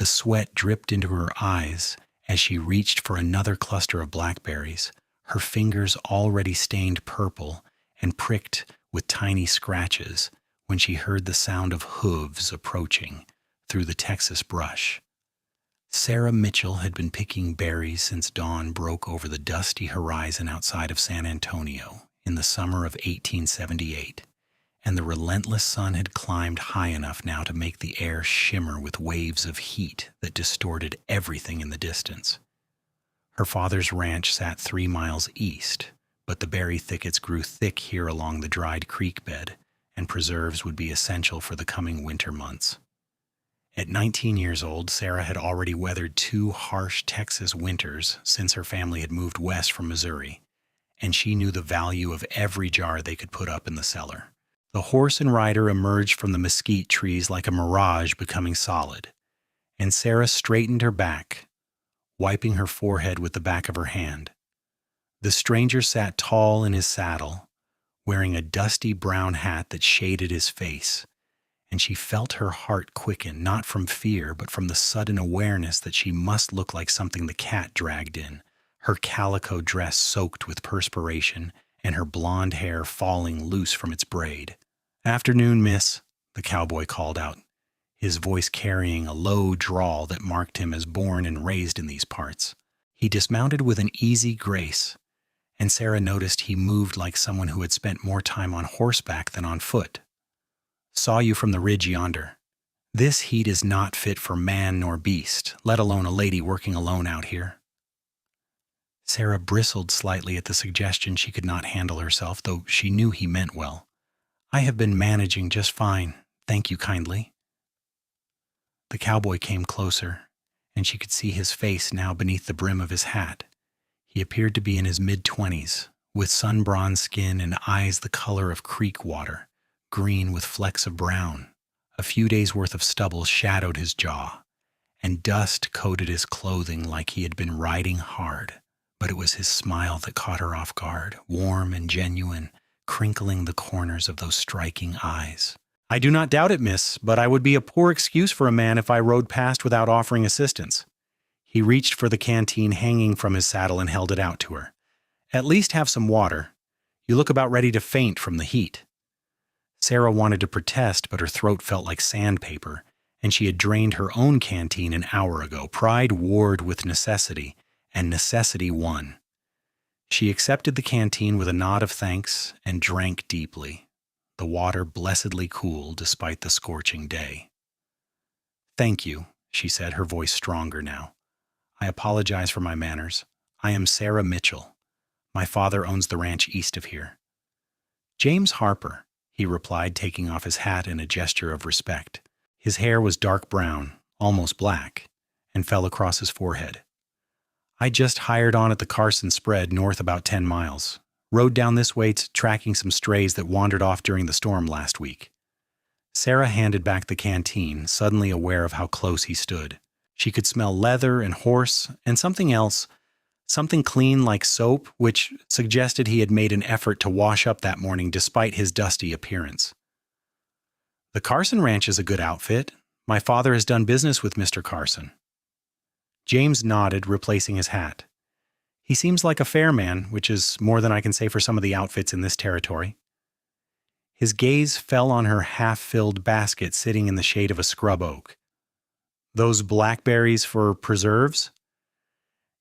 sweat dripped into her eyes as she reached for another cluster of blackberries, her fingers already stained purple and pricked with tiny scratches when she heard the sound of hooves approaching through the Texas brush. Sarah Mitchell had been picking berries since dawn broke over the dusty horizon outside of San Antonio in the summer of 1878, and the relentless sun had climbed high enough now to make the air shimmer with waves of heat that distorted everything in the distance. Her father's ranch sat 3 miles east, but the berry thickets grew thick here along the dried creek bed, and preserves would be essential for the coming winter months. At 19 years old, Sarah had already weathered 2 harsh Texas winters since her family had moved west from Missouri, and she knew the value of every jar they could put up in the cellar. The horse and rider emerged from the mesquite trees like a mirage becoming solid, and Sarah straightened her back, wiping her forehead with the back of her hand. The stranger sat tall in his saddle, wearing a dusty brown hat that shaded his face, and she felt her heart quicken, not from fear, but from the sudden awareness that she must look like something the cat dragged in, her calico dress soaked with perspiration and her blonde hair falling loose from its braid. "Afternoon, miss," the cowboy called out, his voice carrying a low drawl that marked him as born and raised in these parts. He dismounted with an easy grace, and Sarah noticed he moved like someone who had spent more time on horseback than on foot. "Saw you from the ridge yonder. This heat is not fit for man nor beast, let alone a lady working alone out here." Sarah bristled slightly at the suggestion she could not handle herself, though she knew he meant well. "I have been managing just fine, thank you kindly." The cowboy came closer, and she could see his face now beneath the brim of his hat. He appeared to be in his mid-20s, with sun-bronzed skin and eyes the color of creek water, green with flecks of brown. A few days' worth of stubble shadowed his jaw, and dust coated his clothing like he had been riding hard. But it was his smile that caught her off guard, warm and genuine, crinkling the corners of those striking eyes. "I do not doubt it, miss, but I would be a poor excuse for a man if I rode past without offering assistance." He reached for the canteen hanging from his saddle and held it out to her. "At least have some water. You look about ready to faint from the heat." Sarah wanted to protest, but her throat felt like sandpaper, and she had drained her own canteen an hour ago. Pride warred with necessity, and necessity won. She accepted the canteen with a nod of thanks and drank deeply, the water blessedly cool despite the scorching day. "Thank you," she said, her voice stronger now. "I apologize for my manners. I am Sarah Mitchell. My father owns the ranch east of here." "James Harper," he replied, taking off his hat in a gesture of respect. His hair was dark brown, almost black, and fell across his forehead. "I just hired on at the Carson spread north about 10 miles. Rode down this way tracking some strays that wandered off during the storm last week." Sarah handed back the canteen, suddenly aware of how close he stood. She could smell leather and horse and something else, something clean like soap, which suggested he had made an effort to wash up that morning despite his dusty appearance. "The Carson Ranch is a good outfit. My father has done business with Mr. Carson." James nodded, replacing his hat. "He seems like a fair man, which is more than I can say for some of the outfits in this territory." His gaze fell on her half-filled basket sitting in the shade of a scrub oak. "Those blackberries for preserves?"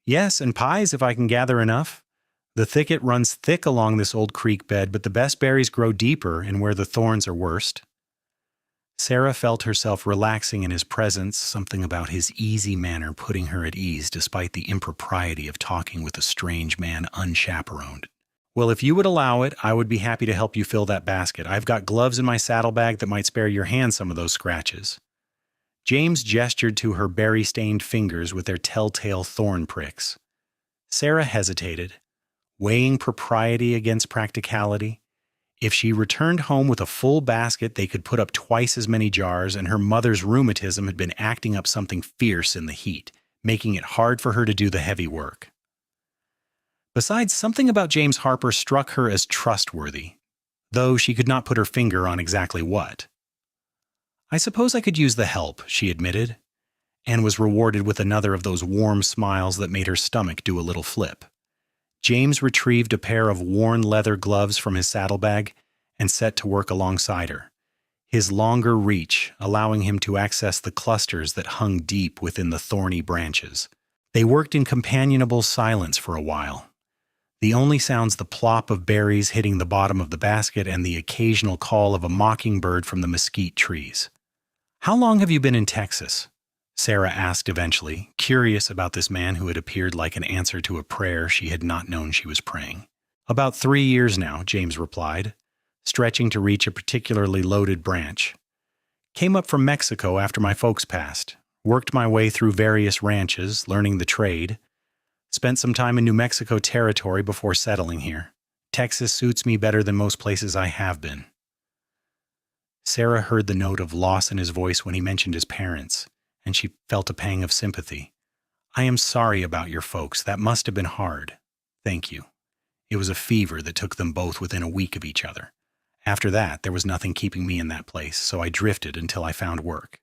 "Yes, and pies if I can gather enough. The thicket runs thick along this old creek bed, but the best berries grow deeper and where the thorns are worst." Sarah felt herself relaxing in his presence, something about his easy manner putting her at ease despite the impropriety of talking with a strange man unchaperoned. "Well, if you would allow it, I would be happy to help you fill that basket. I've got gloves in my saddlebag that might spare your hand some of those scratches." James gestured to her berry-stained fingers with their telltale thorn pricks. Sarah hesitated, weighing propriety against practicality. If she returned home with a full basket, they could put up twice as many jars, and her mother's rheumatism had been acting up something fierce in the heat, making it hard for her to do the heavy work. Besides, something about James Harper struck her as trustworthy, though she could not put her finger on exactly what. "I suppose I could use the help," she admitted, and was rewarded with another of those warm smiles that made her stomach do a little flip. James retrieved a pair of worn leather gloves from his saddlebag and set to work alongside her, his longer reach allowing him to access the clusters that hung deep within the thorny branches. They worked in companionable silence for a while, the only sounds the plop of berries hitting the bottom of the basket and the occasional call of a mockingbird from the mesquite trees. "How long have you been in Texas?" Sarah asked eventually, curious about this man who had appeared like an answer to a prayer she had not known she was praying. "About 3 years now," James replied, stretching to reach a particularly loaded branch. "Came up from Mexico after my folks passed. Worked my way through various ranches, learning the trade. Spent some time in New Mexico territory before settling here. Texas suits me better than most places I have been." Sarah heard the note of loss in his voice when he mentioned his parents, and she felt a pang of sympathy. "I am sorry about your folks. That must have been hard. Thank you. It was a fever that took them both within a week of each other. After that, there was nothing keeping me in that place, so I drifted until I found work."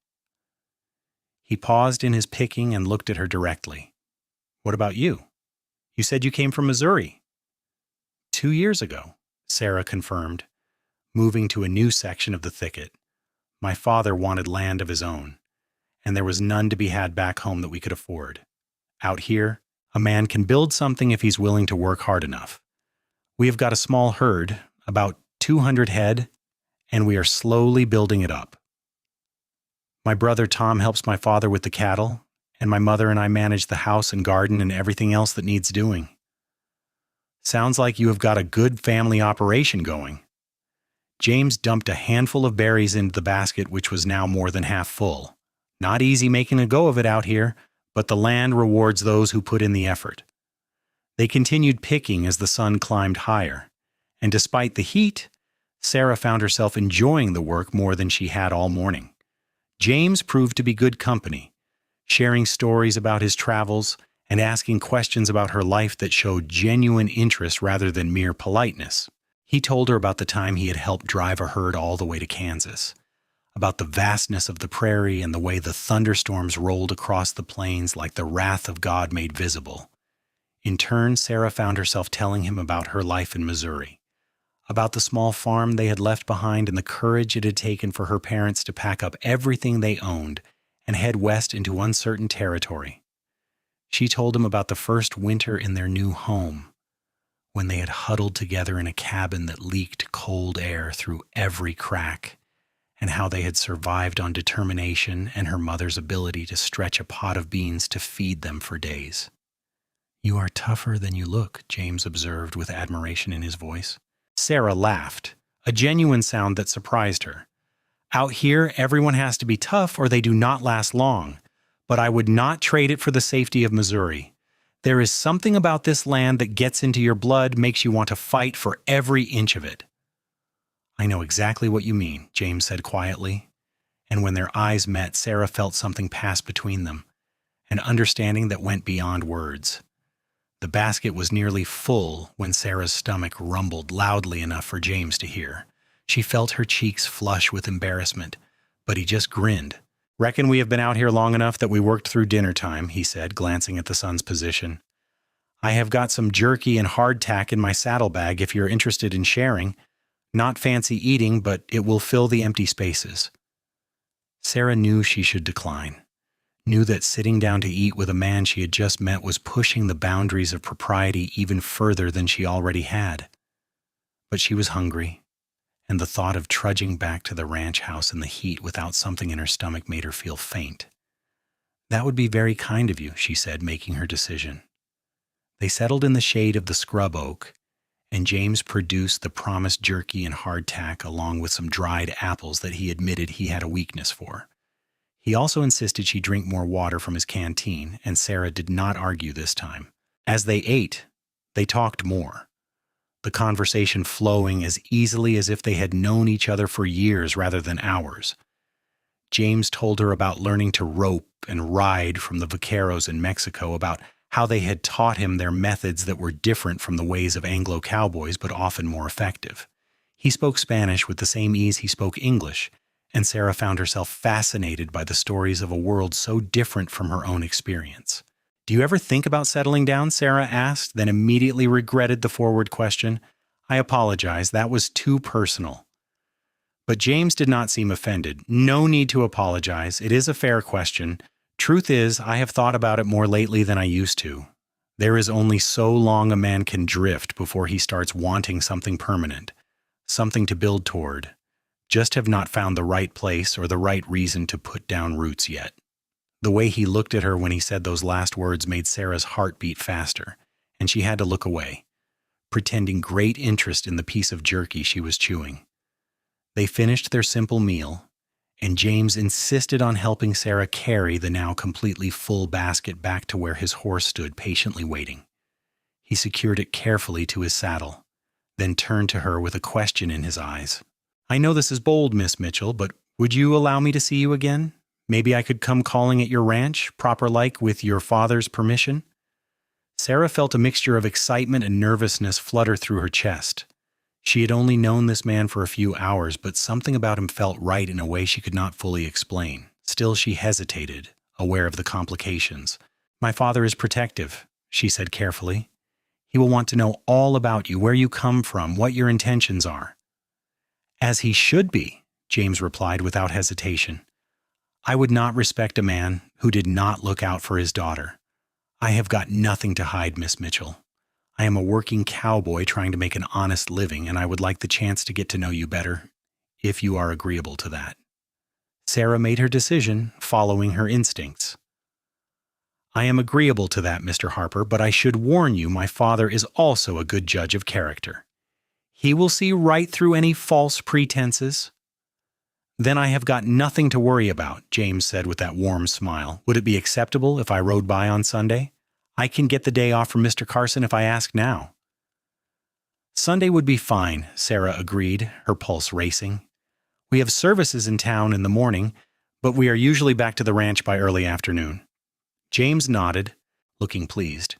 He paused in his picking and looked at her directly. "What about you? You said you came from Missouri." 2 years ago, Sarah confirmed, moving to a new section of the thicket. "My father wanted land of his own, and there was none to be had back home that we could afford. Out here, a man can build something if he's willing to work hard enough. We have got a small herd, about 200 head, and we are slowly building it up. My brother Tom helps my father with the cattle, and my mother and I manage the house and garden and everything else that needs doing." "Sounds like you have got a good family operation going." James dumped a handful of berries into the basket, which was now more than half full. "Not easy making a go of it out here, but the land rewards those who put in the effort." They continued picking as the sun climbed higher, and despite the heat, Sarah found herself enjoying the work more than she had all morning. James proved to be good company, sharing stories about his travels and asking questions about her life that showed genuine interest rather than mere politeness. He told her about the time he had helped drive a herd all the way to Kansas, about the vastness of the prairie and the way the thunderstorms rolled across the plains like the wrath of God made visible. In turn, Sarah found herself telling him about her life in Missouri, about the small farm they had left behind and the courage it had taken for her parents to pack up everything they owned and head west into uncertain territory. She told him about the first winter in their new home, when they had huddled together in a cabin that leaked cold air through every crack, and how they had survived on determination and her mother's ability to stretch a pot of beans to feed them for days. "You are tougher than you look," James observed with admiration in his voice. Sarah laughed, a genuine sound that surprised her. "Out here, everyone has to be tough or they do not last long, but I would not trade it for the safety of Missouri. There is something about this land that gets into your blood, makes you want to fight for every inch of it." "I know exactly what you mean," James said quietly, and when their eyes met, Sarah felt something pass between them, an understanding that went beyond words. The basket was nearly full when Sarah's stomach rumbled loudly enough for James to hear. She felt her cheeks flush with embarrassment, but he just grinned. "Reckon we have been out here long enough that we worked through dinner time," he said, glancing at the sun's position. "I have got some jerky and hardtack in my saddlebag if you're interested in sharing. Not fancy eating, but it will fill the empty spaces." Sarah knew she should decline. Knew that sitting down to eat with a man she had just met was pushing the boundaries of propriety even further than she already had. But she was hungry, and the thought of trudging back to the ranch house in the heat without something in her stomach made her feel faint. "That would be very kind of you," she said, making her decision. They settled in the shade of the scrub oak, and James produced the promised jerky and hardtack along with some dried apples that he admitted he had a weakness for. He also insisted she drink more water from his canteen, and Sarah did not argue this time. As they ate, they talked more, the conversation flowing as easily as if they had known each other for years rather than hours. James told her about learning to rope and ride from the vaqueros in Mexico, about how they had taught him their methods that were different from the ways of Anglo cowboys but often more effective. He spoke Spanish with the same ease he spoke English, and Sarah found herself fascinated by the stories of a world so different from her own experience. "Do you ever think about settling down?" Sarah asked, then immediately regretted the forward question. "I apologize, that was too personal." But James did not seem offended. "No need to apologize. It is a fair question. Truth is, I have thought about it more lately than I used to. There is only so long a man can drift before he starts wanting something permanent, something to build toward. Just have not found the right place or the right reason to put down roots yet." The way he looked at her when he said those last words made Sarah's heart beat faster, and she had to look away, pretending great interest in the piece of jerky she was chewing. They finished their simple meal, and James insisted on helping Sarah carry the now completely full basket back to where his horse stood patiently waiting. He secured it carefully to his saddle, then turned to her with a question in his eyes. "I know this is bold, Miss Mitchell, but would you allow me to see you again? Maybe I could come calling at your ranch, proper-like, with your father's permission?" Sarah felt a mixture of excitement and nervousness flutter through her chest. She had only known this man for a few hours, but something about him felt right in a way she could not fully explain. Still, she hesitated, aware of the complications. "My father is protective," she said carefully. "He will want to know all about you, where you come from, what your intentions are." "As he should be," James replied without hesitation. "I would not respect a man who did not look out for his daughter. I have got nothing to hide, Miss Mitchell. I am a working cowboy trying to make an honest living, and I would like the chance to get to know you better, if you are agreeable to that." Sarah made her decision, following her instincts. "I am agreeable to that, Mr. Harper, but I should warn you my father is also a good judge of character. He will see right through any false pretenses." "Then I have got nothing to worry about," James said with that warm smile. "Would it be acceptable if I rode by on Sunday? I can get the day off from Mr. Carson if I ask now." "Sunday would be fine," Sarah agreed, her pulse racing. "We have services in town in the morning, but we are usually back to the ranch by early afternoon." James nodded, looking pleased.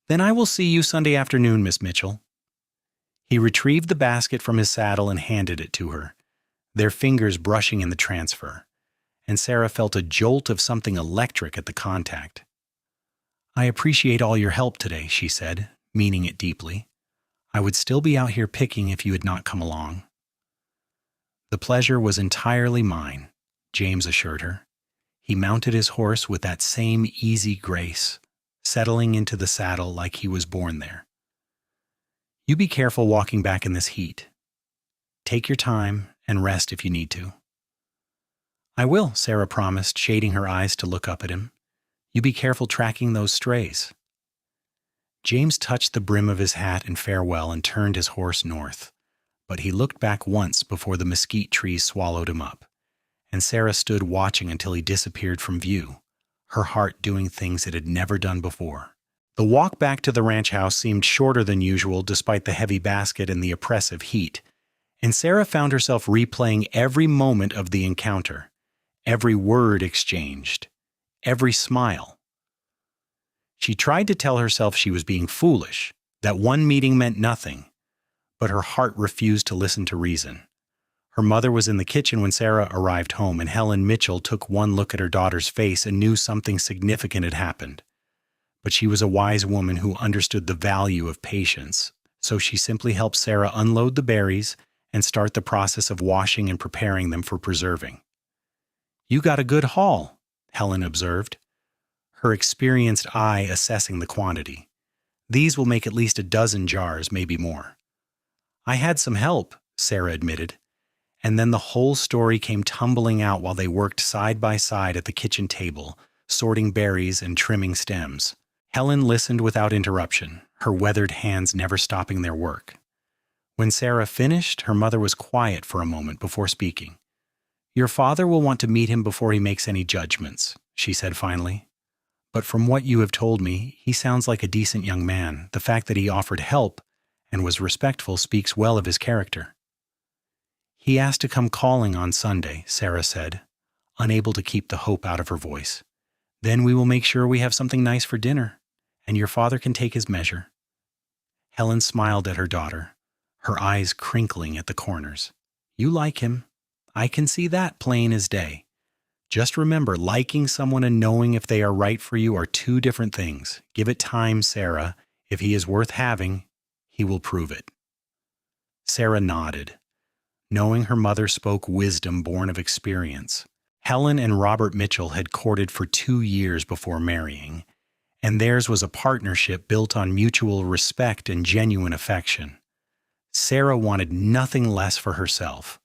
"Then I will see you Sunday afternoon, Miss Mitchell." He retrieved the basket from his saddle and handed it to her, their fingers brushing in the transfer, and Sarah felt a jolt of something electric at the contact. "I appreciate all your help today," she said, meaning it deeply. "I would still be out here picking if you had not come along." "The pleasure was entirely mine," James assured her. He mounted his horse with that same easy grace, settling into the saddle like he was born there. "You be careful walking back in this heat. Take your time and rest if you need to." "I will," Sarah promised, shading her eyes to look up at him. "You be careful tracking those strays." James touched the brim of his hat in farewell and turned his horse north, but he looked back once before the mesquite trees swallowed him up, and Sarah stood watching until he disappeared from view, her heart doing things it had never done before. The walk back to the ranch house seemed shorter than usual despite the heavy basket and the oppressive heat, and Sarah found herself replaying every moment of the encounter, every word exchanged, every smile. She tried to tell herself she was being foolish, that one meeting meant nothing, but her heart refused to listen to reason. Her mother was in the kitchen when Sarah arrived home, and Helen Mitchell took one look at her daughter's face and knew something significant had happened. But she was a wise woman who understood the value of patience, so she simply helped Sarah unload the berries and start the process of washing and preparing them for preserving. "You got a good haul," Helen observed, her experienced eye assessing the quantity. "These will make at least a dozen jars, maybe more." "I had some help," Sarah admitted, and then the whole story came tumbling out while they worked side by side at the kitchen table, sorting berries and trimming stems. Helen listened without interruption, her weathered hands never stopping their work. When Sarah finished, her mother was quiet for a moment before speaking. "Your father will want to meet him before he makes any judgments," she said finally. "But from what you have told me, he sounds like a decent young man. The fact that he offered help and was respectful speaks well of his character." "He asked to come calling on Sunday," Sarah said, unable to keep the hope out of her voice. "Then we will make sure we have something nice for dinner, and your father can take his measure." Helen smiled at her daughter, her eyes crinkling at the corners. "You like him. I can see that plain as day. Just remember, liking someone and knowing if they are right for you are two different things. Give it time, Sarah. If he is worth having, he will prove it." Sarah nodded, knowing her mother spoke wisdom born of experience. Helen and Robert Mitchell had courted for 2 years before marrying, and theirs was a partnership built on mutual respect and genuine affection. Sarah wanted nothing less for herself.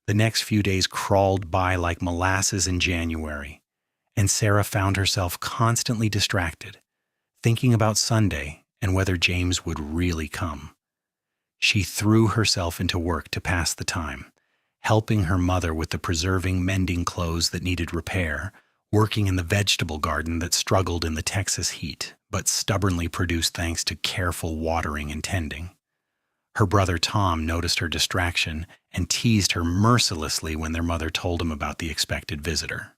The next few days crawled by like molasses in January, and Sarah found herself constantly distracted, thinking about Sunday and whether James would really come. She threw herself into work to pass the time, helping her mother with the preserving, mending clothes that needed repair, working in the vegetable garden that struggled in the Texas heat, but stubbornly produced thanks to careful watering and tending. Her brother Tom noticed her distraction and teased her mercilessly when their mother told him about the expected visitor.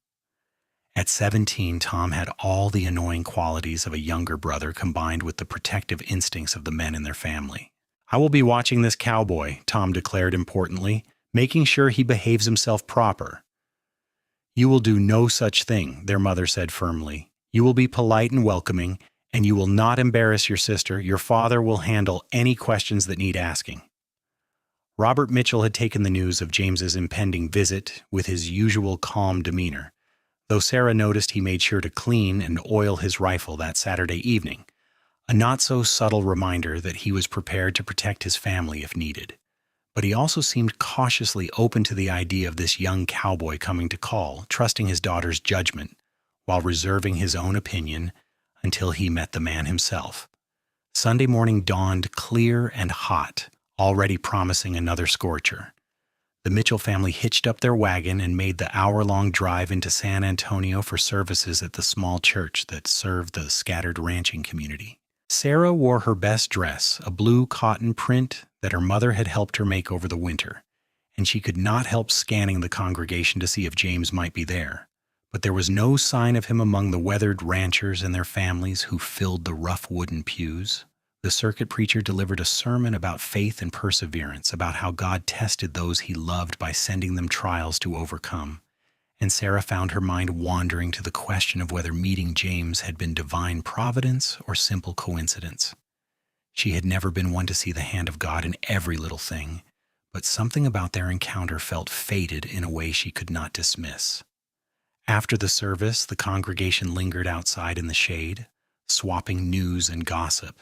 At 17, Tom had all the annoying qualities of a younger brother combined with the protective instincts of the men in their family. "I will be watching this cowboy," Tom declared importantly, "making sure he behaves himself proper." "You will do no such thing," their mother said firmly. "You will be polite and welcoming, and you will not embarrass your sister. Your father will handle any questions that need asking." Robert Mitchell had taken the news of James's impending visit with his usual calm demeanor, though Sarah noticed he made sure to clean and oil his rifle that Saturday evening, a not-so-subtle reminder that he was prepared to protect his family if needed. But he also seemed cautiously open to the idea of this young cowboy coming to call, trusting his daughter's judgment, while reserving his own opinion until he met the man himself. Sunday morning dawned clear and hot, already promising another scorcher. The Mitchell family hitched up their wagon and made the hour-long drive into San Antonio for services at the small church that served the scattered ranching community. Sarah wore her best dress, a blue cotton print that her mother had helped her make over the winter, and she could not help scanning the congregation to see if James might be there. But there was no sign of him among the weathered ranchers and their families who filled the rough wooden pews. The circuit preacher delivered a sermon about faith and perseverance, about how God tested those he loved by sending them trials to overcome. And Sarah found her mind wandering to the question of whether meeting James had been divine providence or simple coincidence. She had never been one to see the hand of God in every little thing, but something about their encounter felt fated in a way she could not dismiss. After the service, the congregation lingered outside in the shade, swapping news and gossip.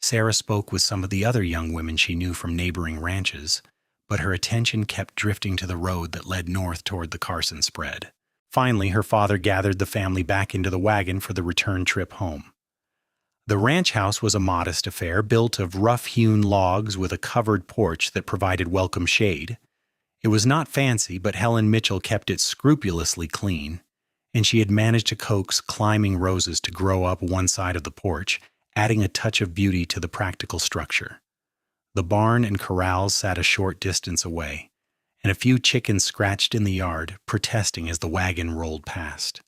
Sarah spoke with some of the other young women she knew from neighboring ranches, but her attention kept drifting to the road that led north toward the Carson spread. Finally, her father gathered the family back into the wagon for the return trip home. The ranch house was a modest affair, built of rough-hewn logs with a covered porch that provided welcome shade. It was not fancy, but Helen Mitchell kept it scrupulously clean, and she had managed to coax climbing roses to grow up one side of the porch, adding a touch of beauty to the practical structure. The barn and corrals sat a short distance away, and a few chickens scratched in the yard, protesting as the wagon rolled past.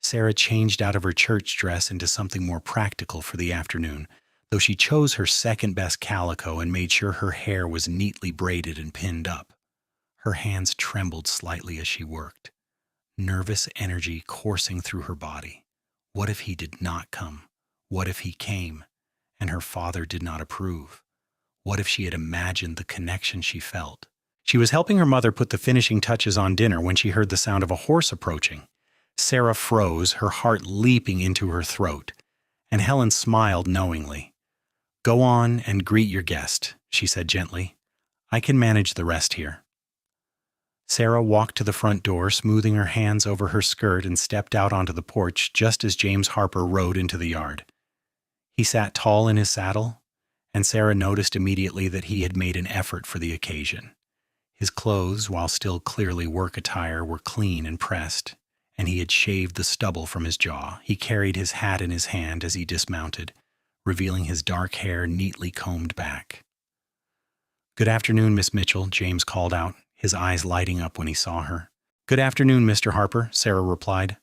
Sarah changed out of her church dress into something more practical for the afternoon, though she chose her second-best calico and made sure her hair was neatly braided and pinned up. Her hands trembled slightly as she worked, nervous energy coursing through her body. What if he did not come? What if he came, and her father did not approve? What if she had imagined the connection she felt? She was helping her mother put the finishing touches on dinner when she heard the sound of a horse approaching. Sarah froze, her heart leaping into her throat, and Helen smiled knowingly. "Go on and greet your guest," she said gently. "I can manage the rest here." Sarah walked to the front door, smoothing her hands over her skirt, and stepped out onto the porch just as James Harper rode into the yard. He sat tall in his saddle, and Sarah noticed immediately that he had made an effort for the occasion. His clothes, while still clearly work attire, were clean and pressed, and he had shaved the stubble from his jaw. He carried his hat in his hand as he dismounted, revealing his dark hair neatly combed back. "Good afternoon, Miss Mitchell," James called out, his eyes lighting up when he saw her. "Good afternoon, Mr. Harper," Sarah replied,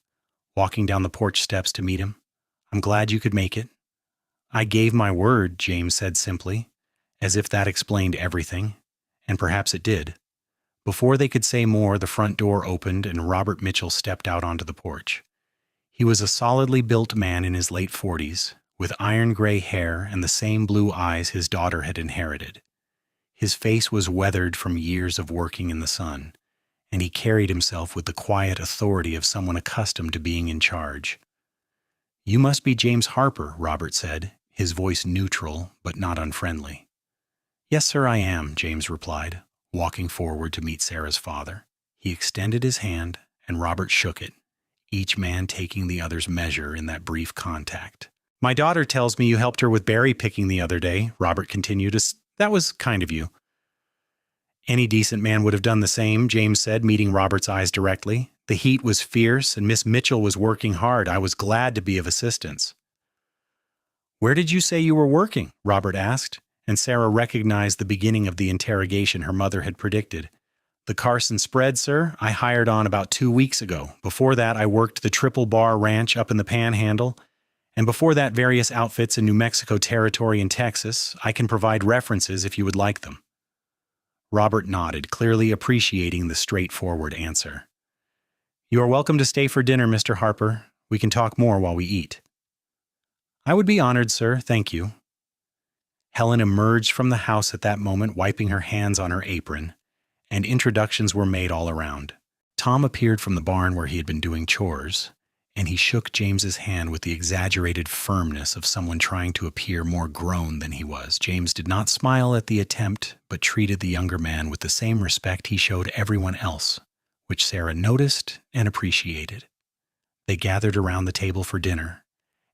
walking down the porch steps to meet him. "I'm glad you could make it." "I gave my word," James said simply, as if that explained everything, and perhaps it did. Before they could say more, the front door opened and Robert Mitchell stepped out onto the porch. He was a solidly built man in his late 40s, with iron-gray hair and the same blue eyes his daughter had inherited. His face was weathered from years of working in the sun, and he carried himself with the quiet authority of someone accustomed to being in charge. "You must be James Harper," Robert said, his voice neutral but not unfriendly. "Yes, sir, I am," James replied, walking forward to meet Sarah's father. He extended his hand, and Robert shook it, each man taking the other's measure in that brief contact. "My daughter tells me you helped her with berry picking the other day," Robert continued. "That was kind of you." "Any decent man would have done the same," James said, meeting Robert's eyes directly. "The heat was fierce, and Miss Mitchell was working hard. I was glad to be of assistance." "Where did you say you were working?" Robert asked, and Sarah recognized the beginning of the interrogation her mother had predicted. "The Carson Spread, sir. I hired on about 2 weeks ago. Before that, I worked the Triple Bar Ranch up in the Panhandle, and before that, various outfits in New Mexico Territory and Texas. I can provide references if you would like them." Robert nodded, clearly appreciating the straightforward answer. "You are welcome to stay for dinner, Mr. Harper. We can talk more while we eat." "I would be honored, sir. Thank you." Helen emerged from the house at that moment, wiping her hands on her apron, and introductions were made all around. Tom appeared from the barn where he had been doing chores, and he shook James's hand with the exaggerated firmness of someone trying to appear more grown than he was. James did not smile at the attempt, but treated the younger man with the same respect he showed everyone else, which Sarah noticed and appreciated. They gathered around the table for dinner,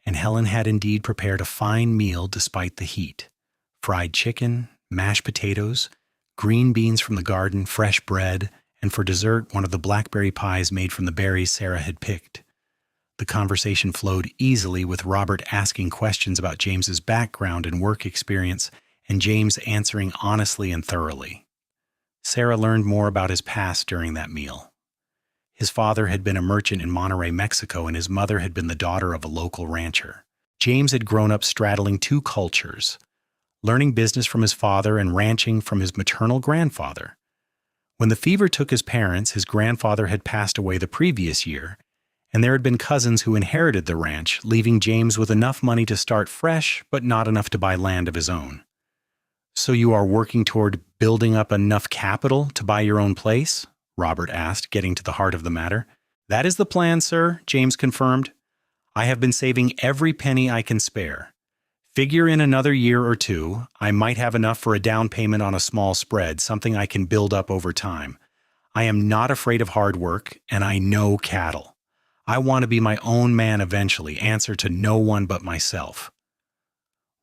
and Helen had indeed prepared a fine meal despite the heat. Fried chicken, mashed potatoes, green beans from the garden, fresh bread, and for dessert, one of the blackberry pies made from the berries Sarah had picked. The conversation flowed easily, with Robert asking questions about James's background and work experience, and James answering honestly and thoroughly. Sarah learned more about his past during that meal. His father had been a merchant in Monterrey, Mexico, and his mother had been the daughter of a local rancher. James had grown up straddling two cultures, learning business from his father and ranching from his maternal grandfather. When the fever took his parents, his grandfather had passed away the previous year, and there had been cousins who inherited the ranch, leaving James with enough money to start fresh, but not enough to buy land of his own. "So you are working toward building up enough capital to buy your own place?" Robert asked, getting to the heart of the matter. "That is the plan, sir," James confirmed. "I have been saving every penny I can spare. Figure in another year or two, I might have enough for a down payment on a small spread, something I can build up over time. I am not afraid of hard work, and I know cattle. I want to be my own man eventually, answer to no one but myself."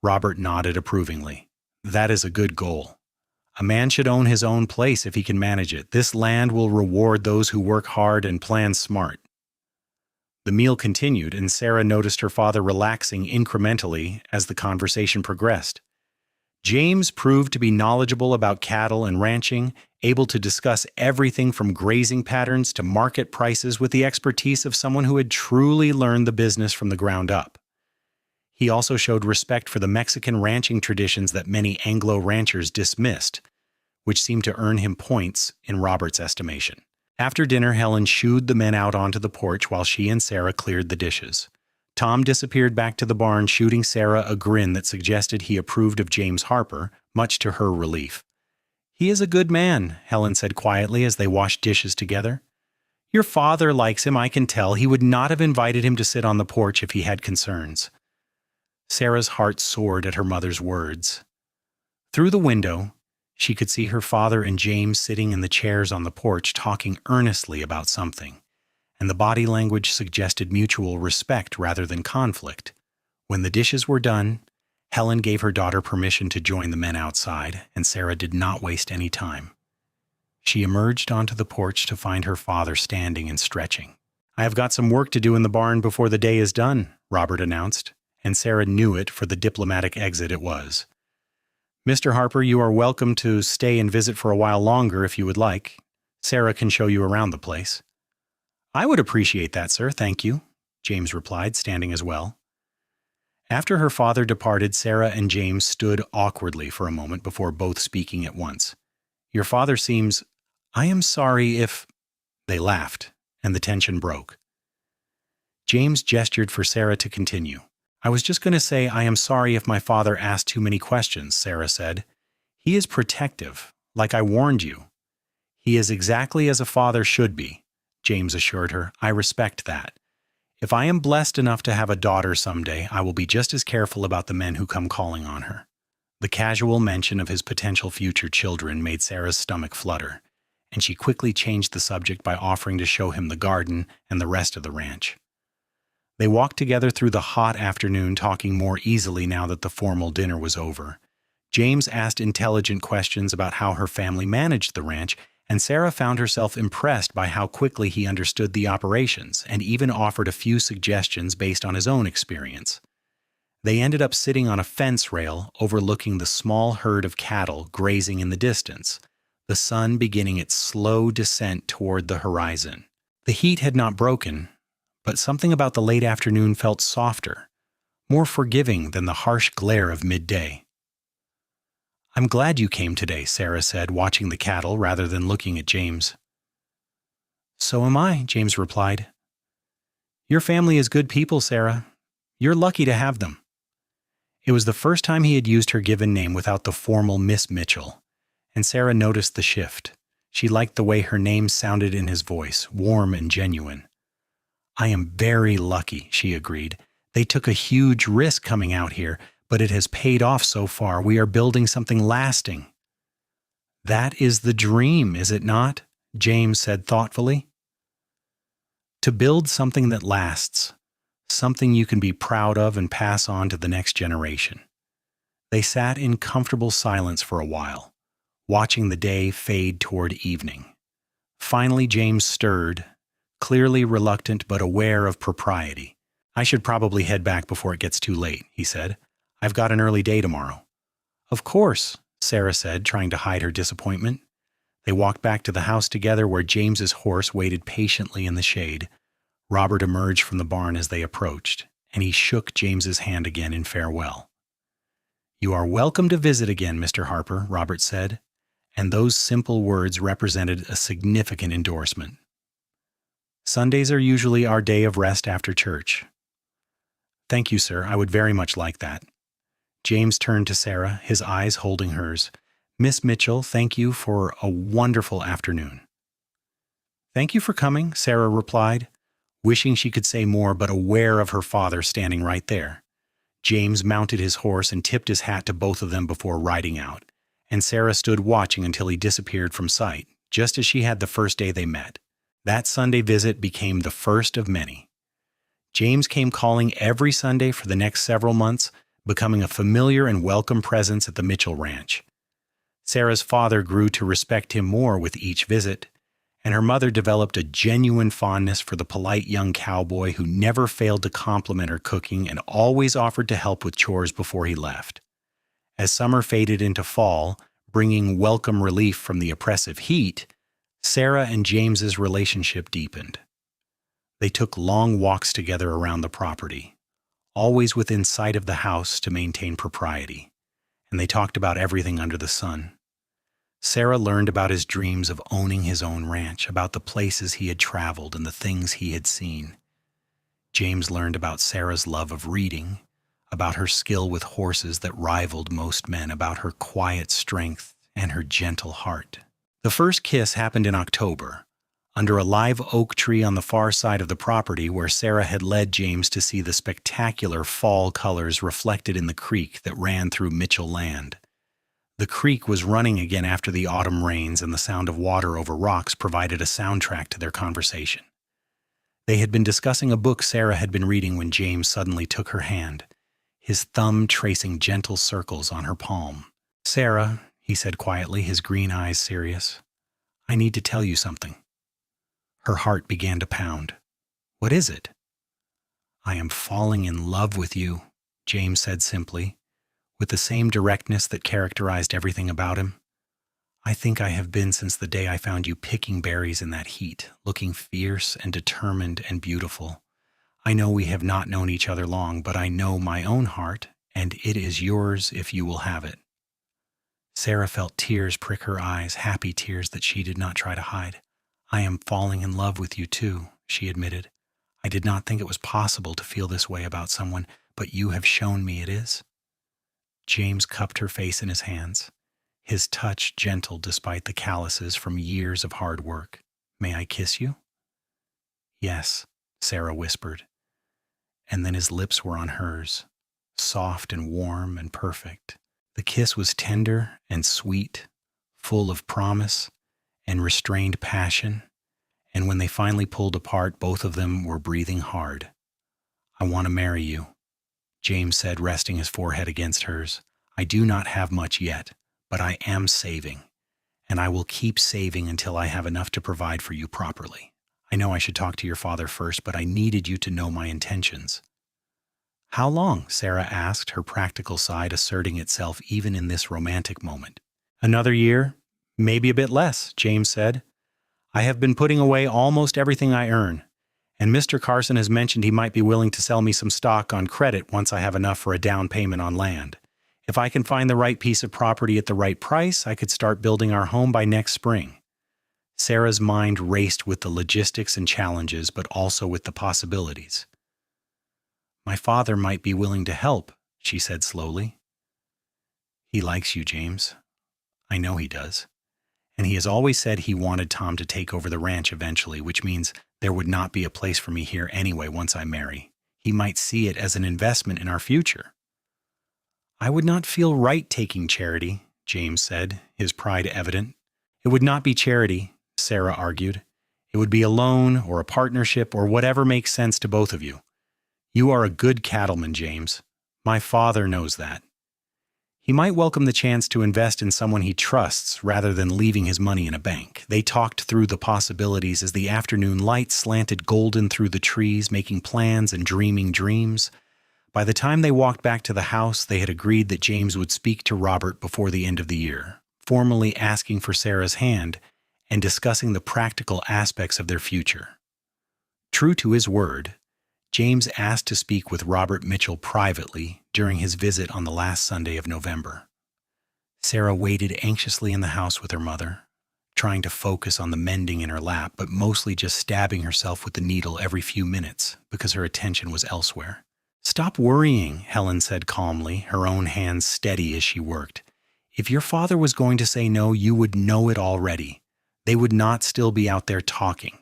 Robert nodded approvingly. "That is a good goal. A man should own his own place if he can manage it. This land will reward those who work hard and plan smart." The meal continued, and Sarah noticed her father relaxing incrementally as the conversation progressed. James proved to be knowledgeable about cattle and ranching, able to discuss everything from grazing patterns to market prices with the expertise of someone who had truly learned the business from the ground up. He also showed respect for the Mexican ranching traditions that many Anglo ranchers dismissed, which seemed to earn him points in Robert's estimation. After dinner, Helen shooed the men out onto the porch while she and Sarah cleared the dishes. Tom disappeared back to the barn, shooting Sarah a grin that suggested he approved of James Harper, much to her relief. "He is a good man," Helen said quietly as they washed dishes together. "Your father likes him, I can tell. He would not have invited him to sit on the porch if he had concerns." Sarah's heart soared at her mother's words. Through the window, she could see her father and James sitting in the chairs on the porch talking earnestly about something, and the body language suggested mutual respect rather than conflict. When the dishes were done, Helen gave her daughter permission to join the men outside, and Sarah did not waste any time. She emerged onto the porch to find her father standing and stretching. "I have got some work to do in the barn before the day is done," Robert announced, and Sarah knew it for the diplomatic exit it was. "Mr. Harper, you are welcome to stay and visit for a while longer if you would like. Sarah can show you around the place." "I would appreciate that, sir, thank you," James replied, standing as well. After her father departed, Sarah and James stood awkwardly for a moment before both speaking at once. "Your father seems I am sorry if—" They laughed, and the tension broke. James gestured for Sarah to continue. "I was just going to say I am sorry if my father asked too many questions," Sarah said. "He is protective, like I warned you." "He is exactly as a father should be," James assured her. "I respect that. If I am blessed enough to have a daughter someday, I will be just as careful about the men who come calling on her." The casual mention of his potential future children made Sarah's stomach flutter, and she quickly changed the subject by offering to show him the garden and the rest of the ranch. They walked together through the hot afternoon, talking more easily now that the formal dinner was over. James asked intelligent questions about how her family managed the ranch, and Sarah found herself impressed by how quickly he understood the operations and even offered a few suggestions based on his own experience. They ended up sitting on a fence rail overlooking the small herd of cattle grazing in the distance, the sun beginning its slow descent toward the horizon. The heat had not broken, but something about the late afternoon felt softer, more forgiving than the harsh glare of midday. "I'm glad you came today," Sarah said, watching the cattle rather than looking at James. "So am I," James replied. "Your family is good people, Sarah. You're lucky to have them." It was the first time he had used her given name without the formal Miss Mitchell, and Sarah noticed the shift. She liked the way her name sounded in his voice, warm and genuine. "I am very lucky," she agreed. "They took a huge risk coming out here, but it has paid off so far. We are building something lasting." "That is the dream, is it not?" James said thoughtfully. "To build something that lasts, something you can be proud of and pass on to the next generation." They sat in comfortable silence for a while, watching the day fade toward evening. Finally, James stirred, clearly reluctant but aware of propriety. "I should probably head back before it gets too late," he said. "I've got an early day tomorrow." "Of course," Sarah said, trying to hide her disappointment. They walked back to the house together, where James's horse waited patiently in the shade. Robert emerged from the barn as they approached, and he shook James's hand again in farewell. "You are welcome to visit again, Mr. Harper," Robert said, and those simple words represented a significant endorsement. "Sundays are usually our day of rest after church." "Thank you, sir. I would very much like that." James turned to Sarah, his eyes holding hers. "Miss Mitchell, thank you for a wonderful afternoon." "Thank you for coming," Sarah replied, wishing she could say more but aware of her father standing right there. James mounted his horse and tipped his hat to both of them before riding out, and Sarah stood watching until he disappeared from sight, just as she had the first day they met. That Sunday visit became the first of many. James came calling every Sunday for the next several months, becoming a familiar and welcome presence at the Mitchell Ranch. Sarah's father grew to respect him more with each visit, and her mother developed a genuine fondness for the polite young cowboy who never failed to compliment her cooking and always offered to help with chores before he left. As summer faded into fall, bringing welcome relief from the oppressive heat, Sarah and James's relationship deepened. They took long walks together around the property, always within sight of the house to maintain propriety, and they talked about everything under the sun. Sarah learned about his dreams of owning his own ranch, about the places he had traveled and the things he had seen. James learned about Sarah's love of reading, about her skill with horses that rivaled most men, about her quiet strength and her gentle heart. The first kiss happened in October, under a live oak tree on the far side of the property where Sarah had led James to see the spectacular fall colors reflected in the creek that ran through Mitchell land. The creek was running again after the autumn rains, and the sound of water over rocks provided a soundtrack to their conversation. They had been discussing a book Sarah had been reading when James suddenly took her hand, his thumb tracing gentle circles on her palm. "Sarah," he said quietly, his green eyes serious, "I need to tell you something." Her heart began to pound. "What is it?" "I am falling in love with you," James said simply, with the same directness that characterized everything about him. "I think I have been since the day I found you picking berries in that heat, looking fierce and determined and beautiful. I know we have not known each other long, but I know my own heart, and it is yours if you will have it." Sarah felt tears prick her eyes, happy tears that she did not try to hide. "I am falling in love with you too," she admitted. "I did not think it was possible to feel this way about someone, but you have shown me it is." James cupped her face in his hands, his touch gentle despite the calluses from years of hard work. "May I kiss you?" "Yes," Sarah whispered. And then his lips were on hers, soft and warm and perfect. The kiss was tender and sweet, full of promise and restrained passion, and when they finally pulled apart, both of them were breathing hard. "I want to marry you," James said, resting his forehead against hers. "I do not have much yet, but I am saving, and I will keep saving until I have enough to provide for you properly. I know I should talk to your father first, but I needed you to know my intentions." "How long?" Sarah asked, her practical side asserting itself even in this romantic moment. "Another year, maybe a bit less," James said. "I have been putting away almost everything I earn, and Mr. Carson has mentioned he might be willing to sell me some stock on credit once I have enough for a down payment on land. If I can find the right piece of property at the right price, I could start building our home by next spring." Sarah's mind raced with the logistics and challenges, but also with the possibilities. "My father might be willing to help," she said slowly. "He likes you, James. I know he does. And he has always said he wanted Tom to take over the ranch eventually, which means there would not be a place for me here anyway once I marry. He might see it as an investment in our future." "I would not feel right taking charity," James said, his pride evident. "It would not be charity," Sarah argued. "It would be a loan or a partnership or whatever makes sense to both of you. You are a good cattleman, James. My father knows that. He might welcome the chance to invest in someone he trusts rather than leaving his money in a bank." They talked through the possibilities as the afternoon light slanted golden through the trees, making plans and dreaming dreams. By the time they walked back to the house, they had agreed that James would speak to Robert before the end of the year, formally asking for Sarah's hand and discussing the practical aspects of their future. True to his word, James asked to speak with Robert Mitchell privately during his visit on the last Sunday of November. Sarah waited anxiously in the house with her mother, trying to focus on the mending in her lap, but mostly just stabbing herself with the needle every few minutes because her attention was elsewhere. "Stop worrying," Helen said calmly, her own hands steady as she worked. "If your father was going to say no, you would know it already. They would not still be out there talking."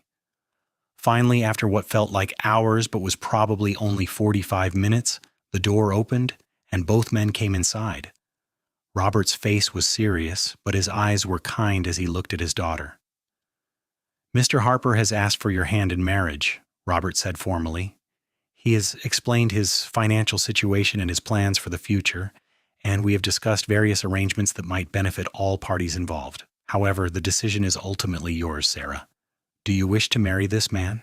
Finally, after what felt like hours but was probably only 45 minutes, the door opened and both men came inside. Robert's face was serious, but his eyes were kind as he looked at his daughter. "Mr. Harper has asked for your hand in marriage," Robert said formally. "He has explained his financial situation and his plans for the future, and we have discussed various arrangements that might benefit all parties involved. However, the decision is ultimately yours, Sarah. Do you wish to marry this man?"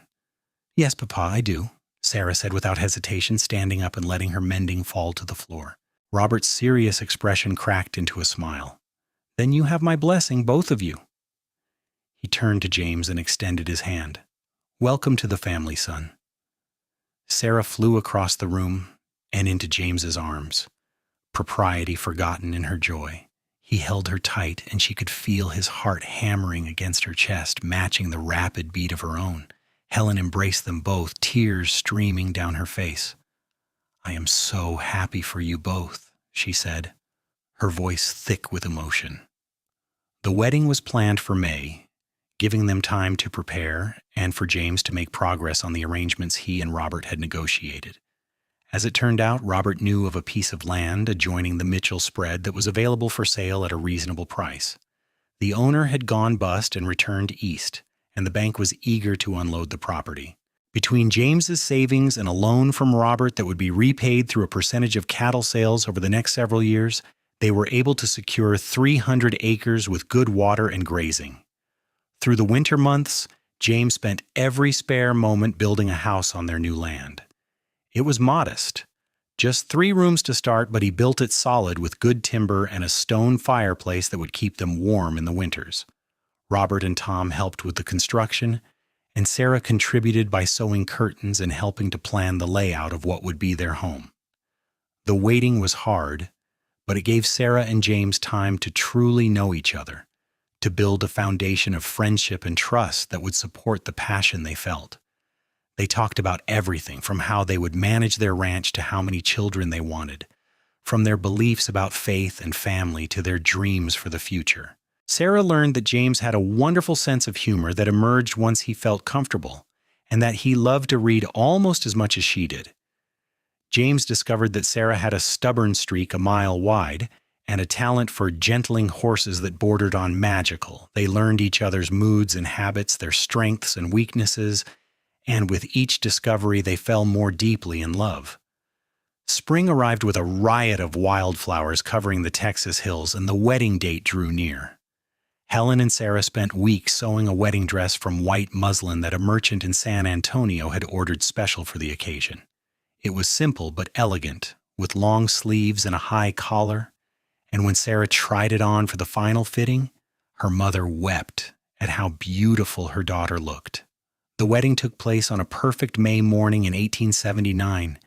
"Yes, Papa, I do," Sarah said without hesitation, standing up and letting her mending fall to the floor. Robert's serious expression cracked into a smile. "Then you have my blessing, both of you." He turned to James and extended his hand. "Welcome to the family, son." Sarah flew across the room and into James's arms, propriety forgotten in her joy. He held her tight, and she could feel his heart hammering against her chest, matching the rapid beat of her own. Helen embraced them both, tears streaming down her face. "I am so happy for you both," she said, her voice thick with emotion. The wedding was planned for May, giving them time to prepare and for James to make progress on the arrangements he and Robert had negotiated. As it turned out, Robert knew of a piece of land adjoining the Mitchell spread that was available for sale at a reasonable price. The owner had gone bust and returned east, and the bank was eager to unload the property. Between James's savings and a loan from Robert that would be repaid through a percentage of cattle sales over the next several years, they were able to secure 300 acres with good water and grazing. Through the winter months, James spent every spare moment building a house on their new land. It was modest, just 3 rooms to start, but he built it solid with good timber and a stone fireplace that would keep them warm in the winters. Robert and Tom helped with the construction, and Sarah contributed by sewing curtains and helping to plan the layout of what would be their home. The waiting was hard, but it gave Sarah and James time to truly know each other, to build a foundation of friendship and trust that would support the passion they felt. They talked about everything from how they would manage their ranch to how many children they wanted, from their beliefs about faith and family to their dreams for the future. Sarah learned that James had a wonderful sense of humor that emerged once he felt comfortable, and that he loved to read almost as much as she did. James discovered that Sarah had a stubborn streak a mile wide and a talent for gentling horses that bordered on magical. They learned each other's moods and habits, their strengths and weaknesses, and with each discovery they fell more deeply in love. Spring arrived with a riot of wildflowers covering the Texas hills, and the wedding date drew near. Helen and Sarah spent weeks sewing a wedding dress from white muslin that a merchant in San Antonio had ordered special for the occasion. It was simple but elegant, with long sleeves and a high collar, and when Sarah tried it on for the final fitting, her mother wept at how beautiful her daughter looked. The wedding took place on a perfect May morning in 1879,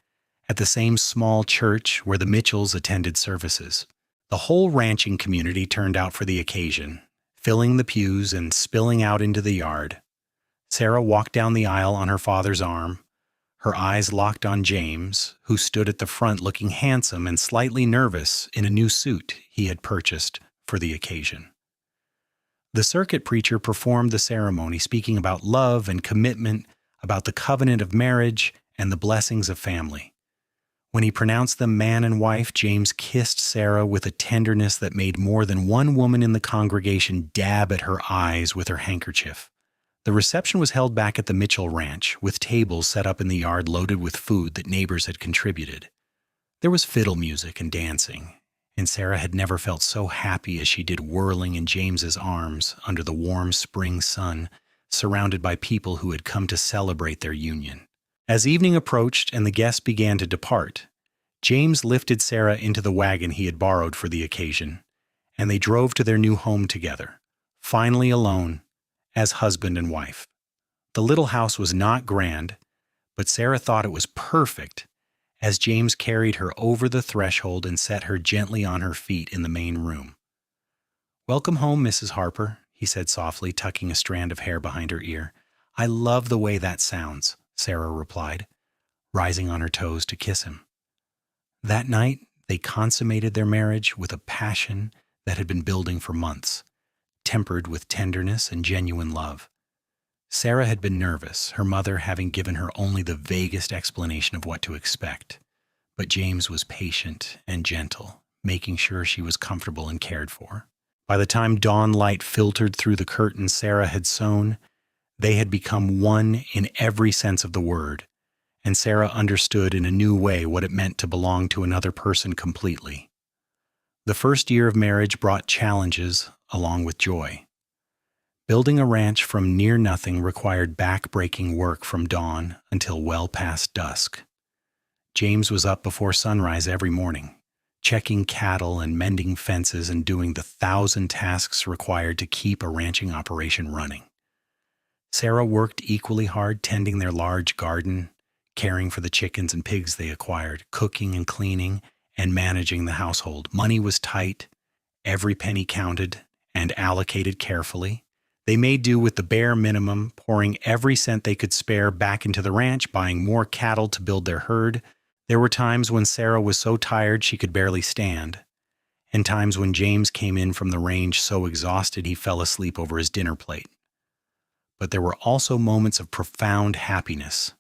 at the same small church where the Mitchells attended services. The whole ranching community turned out for the occasion, filling the pews and spilling out into the yard. Sarah walked down the aisle on her father's arm, her eyes locked on James, who stood at the front looking handsome and slightly nervous in a new suit he had purchased for the occasion. The circuit preacher performed the ceremony, speaking about love and commitment, about the covenant of marriage and the blessings of family. When he pronounced them man and wife, James kissed Sarah with a tenderness that made more than one woman in the congregation dab at her eyes with her handkerchief. The reception was held back at the Mitchell Ranch, with tables set up in the yard loaded with food that neighbors had contributed. There was fiddle music and dancing, and Sarah had never felt so happy as she did whirling in James's arms under the warm spring sun, surrounded by people who had come to celebrate their union. As evening approached and the guests began to depart, James lifted Sarah into the wagon he had borrowed for the occasion, and they drove to their new home together, finally alone, as husband and wife. The little house was not grand, but Sarah thought it was perfect as James carried her over the threshold and set her gently on her feet in the main room. "Welcome home, Mrs. Harper," he said softly, tucking a strand of hair behind her ear. "I love the way that sounds," Sarah replied, rising on her toes to kiss him. That night, they consummated their marriage with a passion that had been building for months, tempered with tenderness and genuine love. Sarah had been nervous, her mother having given her only the vaguest explanation of what to expect. But James was patient and gentle, making sure she was comfortable and cared for. By the time dawn light filtered through the curtains Sarah had sewn, they had become one in every sense of the word, and Sarah understood in a new way what it meant to belong to another person completely. The first year of marriage brought challenges along with joy. Building a ranch from near nothing required back-breaking work from dawn until well past dusk. James was up before sunrise every morning, checking cattle and mending fences and doing the 1,000 tasks required to keep a ranching operation running. Sarah worked equally hard tending their large garden, caring for the chickens and pigs they acquired, cooking and cleaning, and managing the household. Money was tight, every penny counted, and allocated carefully. They made do with the bare minimum, pouring every cent they could spare back into the ranch, buying more cattle to build their herd. There were times when Sarah was so tired she could barely stand, and times when James came in from the range so exhausted he fell asleep over his dinner plate. But there were also moments of profound happiness,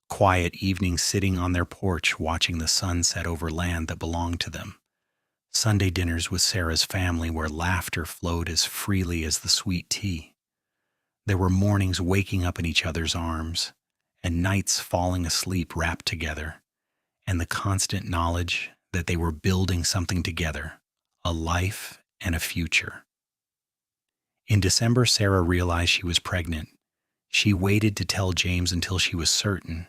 quiet evenings sitting on their porch watching the sun set over land that belonged to them. Sunday dinners with Sarah's family where laughter flowed as freely as the sweet tea. There were mornings waking up in each other's arms, and nights falling asleep wrapped together, and the constant knowledge that they were building something together, a life and a future. In December, Sarah realized she was pregnant. She waited to tell James until she was certain,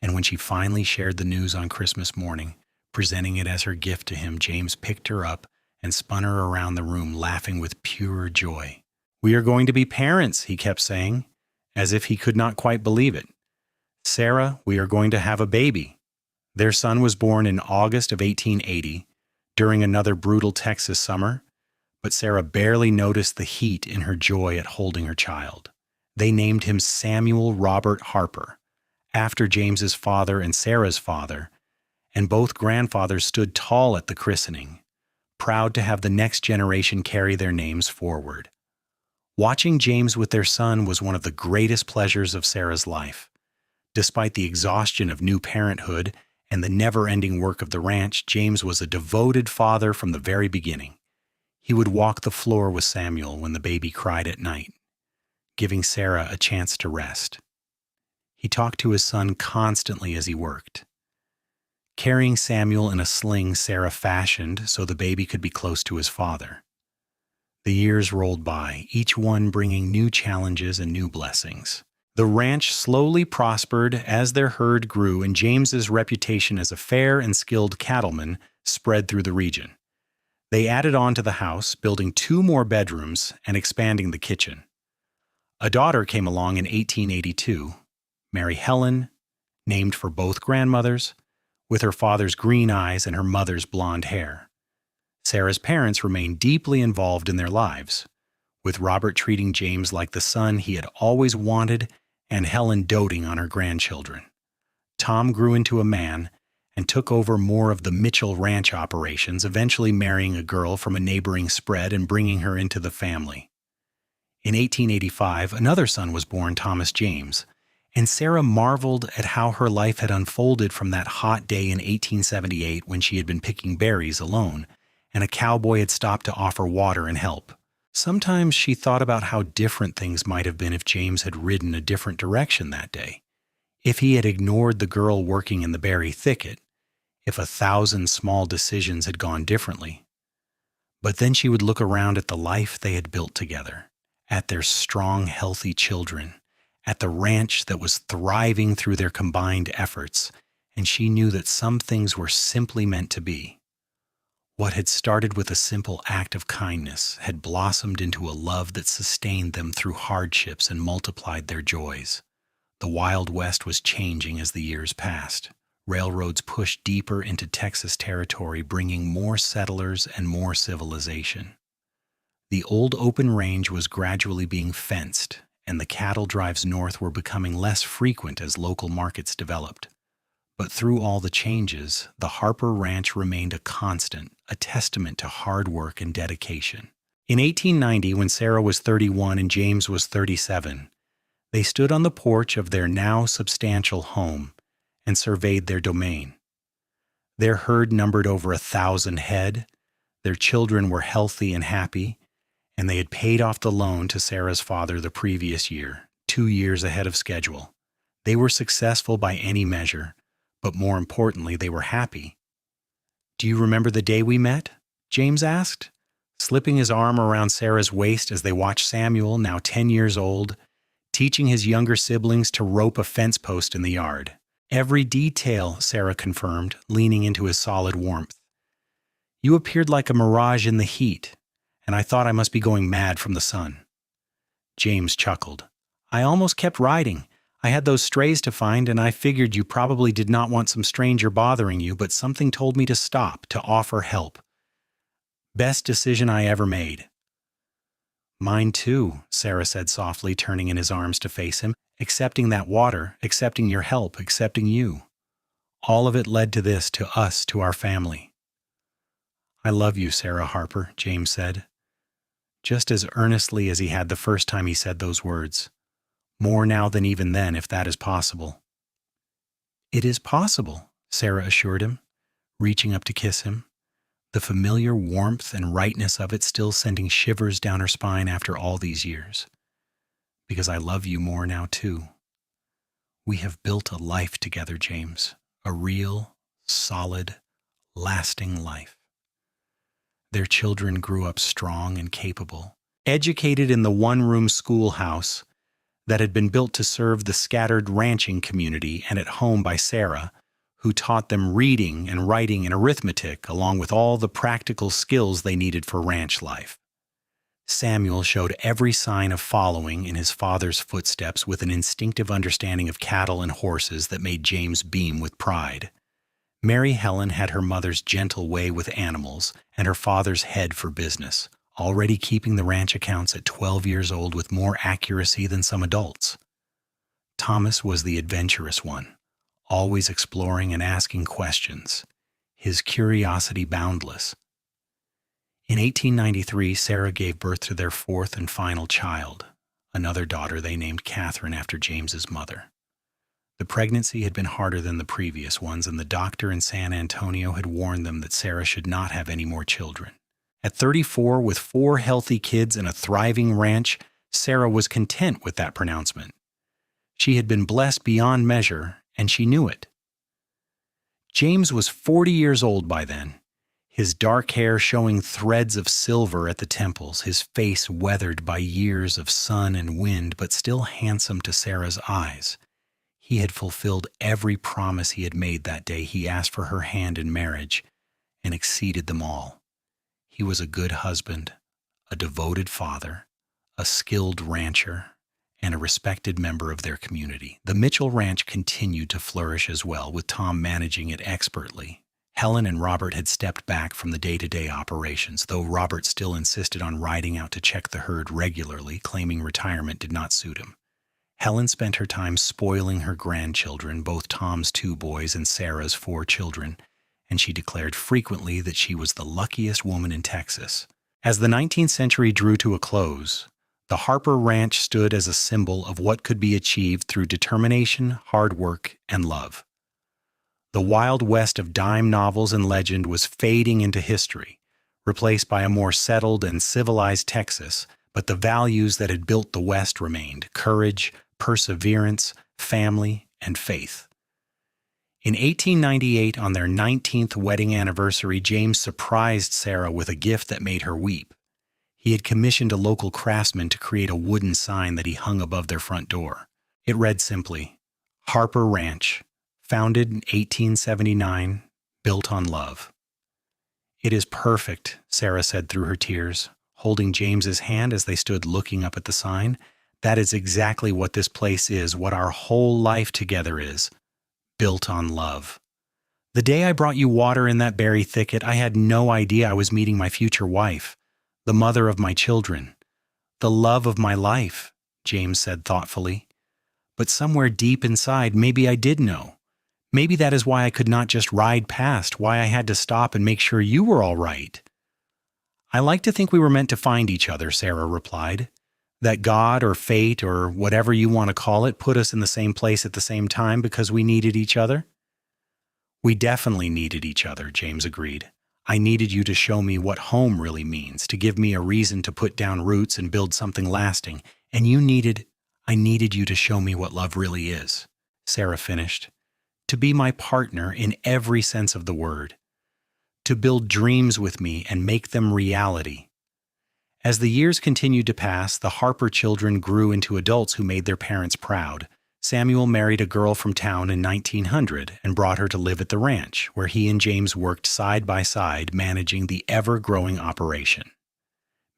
and when she finally shared the news on Christmas morning, presenting it as her gift to him, James picked her up and spun her around the room, laughing with pure joy. "We are going to be parents," he kept saying, as if he could not quite believe it. "Sarah, we are going to have a baby." Their son was born in August of 1880, during another brutal Texas summer, but Sarah barely noticed the heat in her joy at holding her child. They named him Samuel Robert Harper, after James's father and Sarah's father, and both grandfathers stood tall at the christening, proud to have the next generation carry their names forward. Watching James with their son was one of the greatest pleasures of Sarah's life. Despite the exhaustion of new parenthood and the never-ending work of the ranch, James was a devoted father from the very beginning. He would walk the floor with Samuel when the baby cried at night, giving Sarah a chance to rest. He talked to his son constantly as he worked. Carrying Samuel in a sling Sarah fashioned so the baby could be close to his father. The years rolled by, each one bringing new challenges and new blessings. The ranch slowly prospered as their herd grew, and James's reputation as a fair and skilled cattleman spread through the region. They added on to the house, building 2 more bedrooms and expanding the kitchen. A daughter came along in 1882, Mary Helen, named for both grandmothers, with her father's green eyes and her mother's blonde hair. Sarah's parents remained deeply involved in their lives, with Robert treating James like the son he had always wanted and Helen doting on her grandchildren. Tom grew into a man and took over more of the Mitchell Ranch operations, eventually marrying a girl from a neighboring spread and bringing her into the family. In 1885, another son was born, Thomas James, and Sarah marveled at how her life had unfolded from that hot day in 1878 when she had been picking berries alone, and a cowboy had stopped to offer water and help. Sometimes she thought about how different things might have been if James had ridden a different direction that day, if he had ignored the girl working in the berry thicket, if 1,000 small decisions had gone differently. But then she would look around at the life they had built together, at their strong, healthy children, at the ranch that was thriving through their combined efforts, and she knew that some things were simply meant to be. What had started with a simple act of kindness had blossomed into a love that sustained them through hardships and multiplied their joys. The Wild West was changing as the years passed. Railroads pushed deeper into Texas territory, bringing more settlers and more civilization. The old open range was gradually being fenced, and the cattle drives north were becoming less frequent as local markets developed. But through all the changes, the Harper Ranch remained a constant, a testament to hard work and dedication. In 1890, when Sarah was 31 and James was 37, they stood on the porch of their now substantial home and surveyed their domain. Their herd numbered over 1,000 head, their children were healthy and happy, and they had paid off the loan to Sarah's father the previous year, 2 years ahead of schedule. They were successful by any measure, but more importantly, they were happy. "Do you remember the day we met?" James asked, slipping his arm around Sarah's waist as they watched Samuel, now 10 years old, teaching his younger siblings to rope a fence post in the yard. "Every detail," Sarah confirmed, leaning into his solid warmth. "You appeared like a mirage in the heat, and I thought I must be going mad from the sun." James chuckled. "I almost kept riding. I had those strays to find, and I figured you probably did not want some stranger bothering you, but something told me to stop, to offer help. Best decision I ever made." "Mine too," Sarah said softly, turning in his arms to face him, "accepting that water, accepting your help, accepting you. All of it led to this, to us, to our family." "I love you, Sarah Harper," James said, just as earnestly as he had the first time he said those words. "More now than even then, if that is possible." "It is possible," Sarah assured him, reaching up to kiss him, the familiar warmth and rightness of it still sending shivers down her spine after all these years. "Because I love you more now, too. We have built a life together, James, a real, solid, lasting life." Their children grew up strong and capable, educated in the one-room schoolhouse that had been built to serve the scattered ranching community and at home by Sarah, who taught them reading and writing and arithmetic, along with all the practical skills they needed for ranch life. Samuel showed every sign of following in his father's footsteps with an instinctive understanding of cattle and horses that made James beam with pride. Mary Helen had her mother's gentle way with animals and her father's head for business, already keeping the ranch accounts at 12 years old with more accuracy than some adults. Thomas was the adventurous one, always exploring and asking questions, his curiosity boundless. In 1893, Sarah gave birth to their fourth and final child, another daughter they named Catherine after James's mother. The pregnancy had been harder than the previous ones, and the doctor in San Antonio had warned them that Sarah should not have any more children. At 34, with 4 healthy kids and a thriving ranch, Sarah was content with that pronouncement. She had been blessed beyond measure, and she knew it. James was 40 years old by then, his dark hair showing threads of silver at the temples, his face weathered by years of sun and wind, but still handsome to Sarah's eyes. He had fulfilled every promise he had made that day he asked for her hand in marriage, and exceeded them all. He was a good husband, a devoted father, a skilled rancher, and a respected member of their community. The Mitchell Ranch continued to flourish as well, with Tom managing it expertly. Helen and Robert had stepped back from the day-to-day operations, though Robert still insisted on riding out to check the herd regularly, claiming retirement did not suit him. Helen spent her time spoiling her grandchildren, both Tom's 2 boys and Sarah's 4 children, and she declared frequently that she was the luckiest woman in Texas. As the 19th century drew to a close, the Harper Ranch stood as a symbol of what could be achieved through determination, hard work, and love. The Wild West of dime novels and legend was fading into history, replaced by a more settled and civilized Texas, but the values that had built the West remained: courage, perseverance, family, and faith. In 1898, on their 19th wedding anniversary, James surprised Sarah with a gift that made her weep. He had commissioned a local craftsman to create a wooden sign that he hung above their front door. It read simply, "Harper Ranch, founded in 1879, built on love." "It is perfect," Sarah said through her tears, holding James's hand as they stood looking up at the sign. "That is exactly what this place is, what our whole life together is, built on love. The day I brought you water in that berry thicket, I had no idea I was meeting my future wife, the mother of my children, the love of my life," James said thoughtfully. "But somewhere deep inside, maybe I did know. Maybe that is why I could not just ride past, why I had to stop and make sure you were all right." "I like to think we were meant to find each other," Sarah replied. "That God or fate or whatever you want to call it put us in the same place at the same time because we needed each other." "We definitely needed each other," James agreed. "I needed you to show me what home really means, to give me a reason to put down roots and build something lasting. And I needed you to show me what love really is," Sarah finished. "To be my partner in every sense of the word. To build dreams with me and make them reality." As the years continued to pass, the Harper children grew into adults who made their parents proud. Samuel married a girl from town in 1900 and brought her to live at the ranch, where he and James worked side by side, managing the ever-growing operation.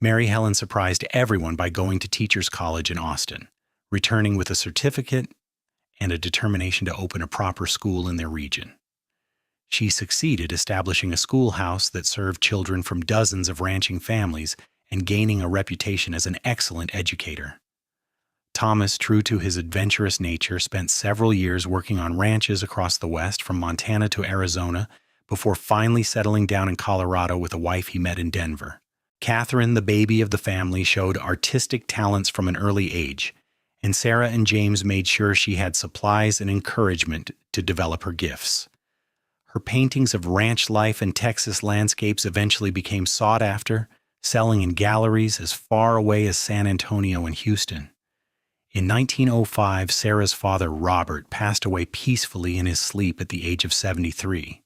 Mary Helen surprised everyone by going to Teachers College in Austin, returning with a certificate and a determination to open a proper school in their region. She succeeded establishing a schoolhouse that served children from dozens of ranching families and gaining a reputation as an excellent educator. Thomas, true to his adventurous nature, spent several years working on ranches across the West, from Montana to Arizona, before finally settling down in Colorado with a wife he met in Denver. Catherine, the baby of the family, showed artistic talents from an early age, and Sarah and James made sure she had supplies and encouragement to develop her gifts. Her paintings of ranch life and Texas landscapes eventually became sought after, selling in galleries as far away as San Antonio and Houston. In 1905, Sarah's father, Robert, passed away peacefully in his sleep at the age of 73.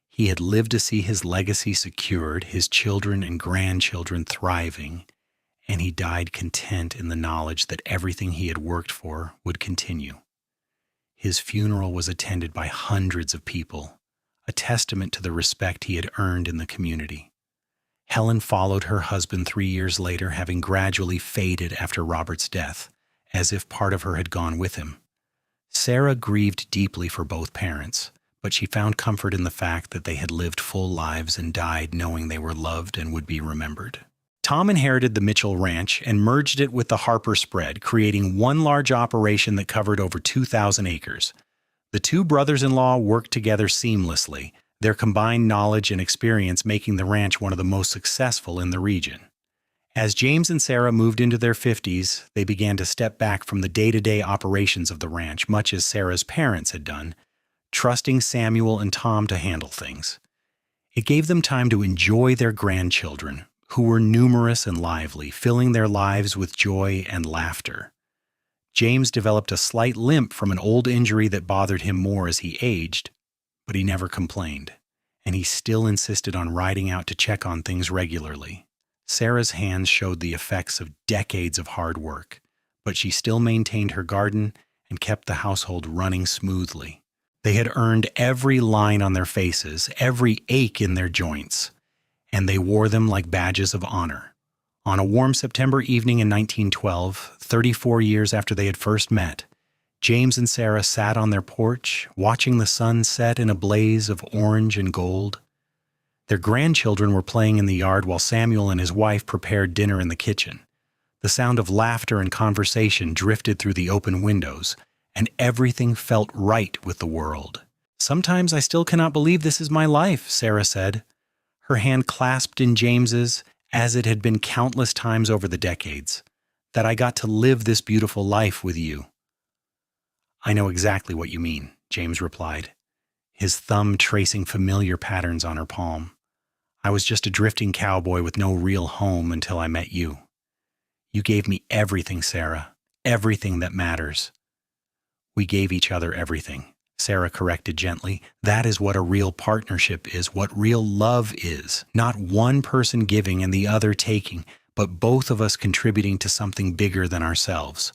He had lived to see his legacy secured, his children and grandchildren thriving, and he died content in the knowledge that everything he had worked for would continue. His funeral was attended by hundreds of people, a testament to the respect he had earned in the community. Helen followed her husband 3 years later, having gradually faded after Robert's death, as if part of her had gone with him. Sarah grieved deeply for both parents, but she found comfort in the fact that they had lived full lives and died knowing they were loved and would be remembered. Tom inherited the Mitchell Ranch and merged it with the Harper spread, creating one large operation that covered over 2,000 acres. The two brothers-in-law worked together seamlessly, their combined knowledge and experience making the ranch one of the most successful in the region. As James and Sarah moved into their 50s, they began to step back from the day-to-day operations of the ranch, much as Sarah's parents had done, trusting Samuel and Tom to handle things. It gave them time to enjoy their grandchildren, who were numerous and lively, filling their lives with joy and laughter. James developed a slight limp from an old injury that bothered him more as he aged, but he never complained, and he still insisted on riding out to check on things regularly. Sarah's hands showed the effects of decades of hard work, but she still maintained her garden and kept the household running smoothly. They had earned every line on their faces, every ache in their joints, and they wore them like badges of honor. On a warm September evening in 1912, 34 years after they had first met, James and Sarah sat on their porch, watching the sun set in a blaze of orange and gold. Their grandchildren were playing in the yard while Samuel and his wife prepared dinner in the kitchen. The sound of laughter and conversation drifted through the open windows, and everything felt right with the world. "Sometimes I still cannot believe this is my life," Sarah said, her hand clasped in James's, as it had been countless times over the decades, "that I got to live this beautiful life with you." "I know exactly what you mean," James replied, his thumb tracing familiar patterns on her palm. "I was just a drifting cowboy with no real home until I met you. You gave me everything, Sarah, everything that matters." "We gave each other everything," Sarah corrected gently. "That is what a real partnership is, what real love is. Not one person giving and the other taking, but both of us contributing to something bigger than ourselves."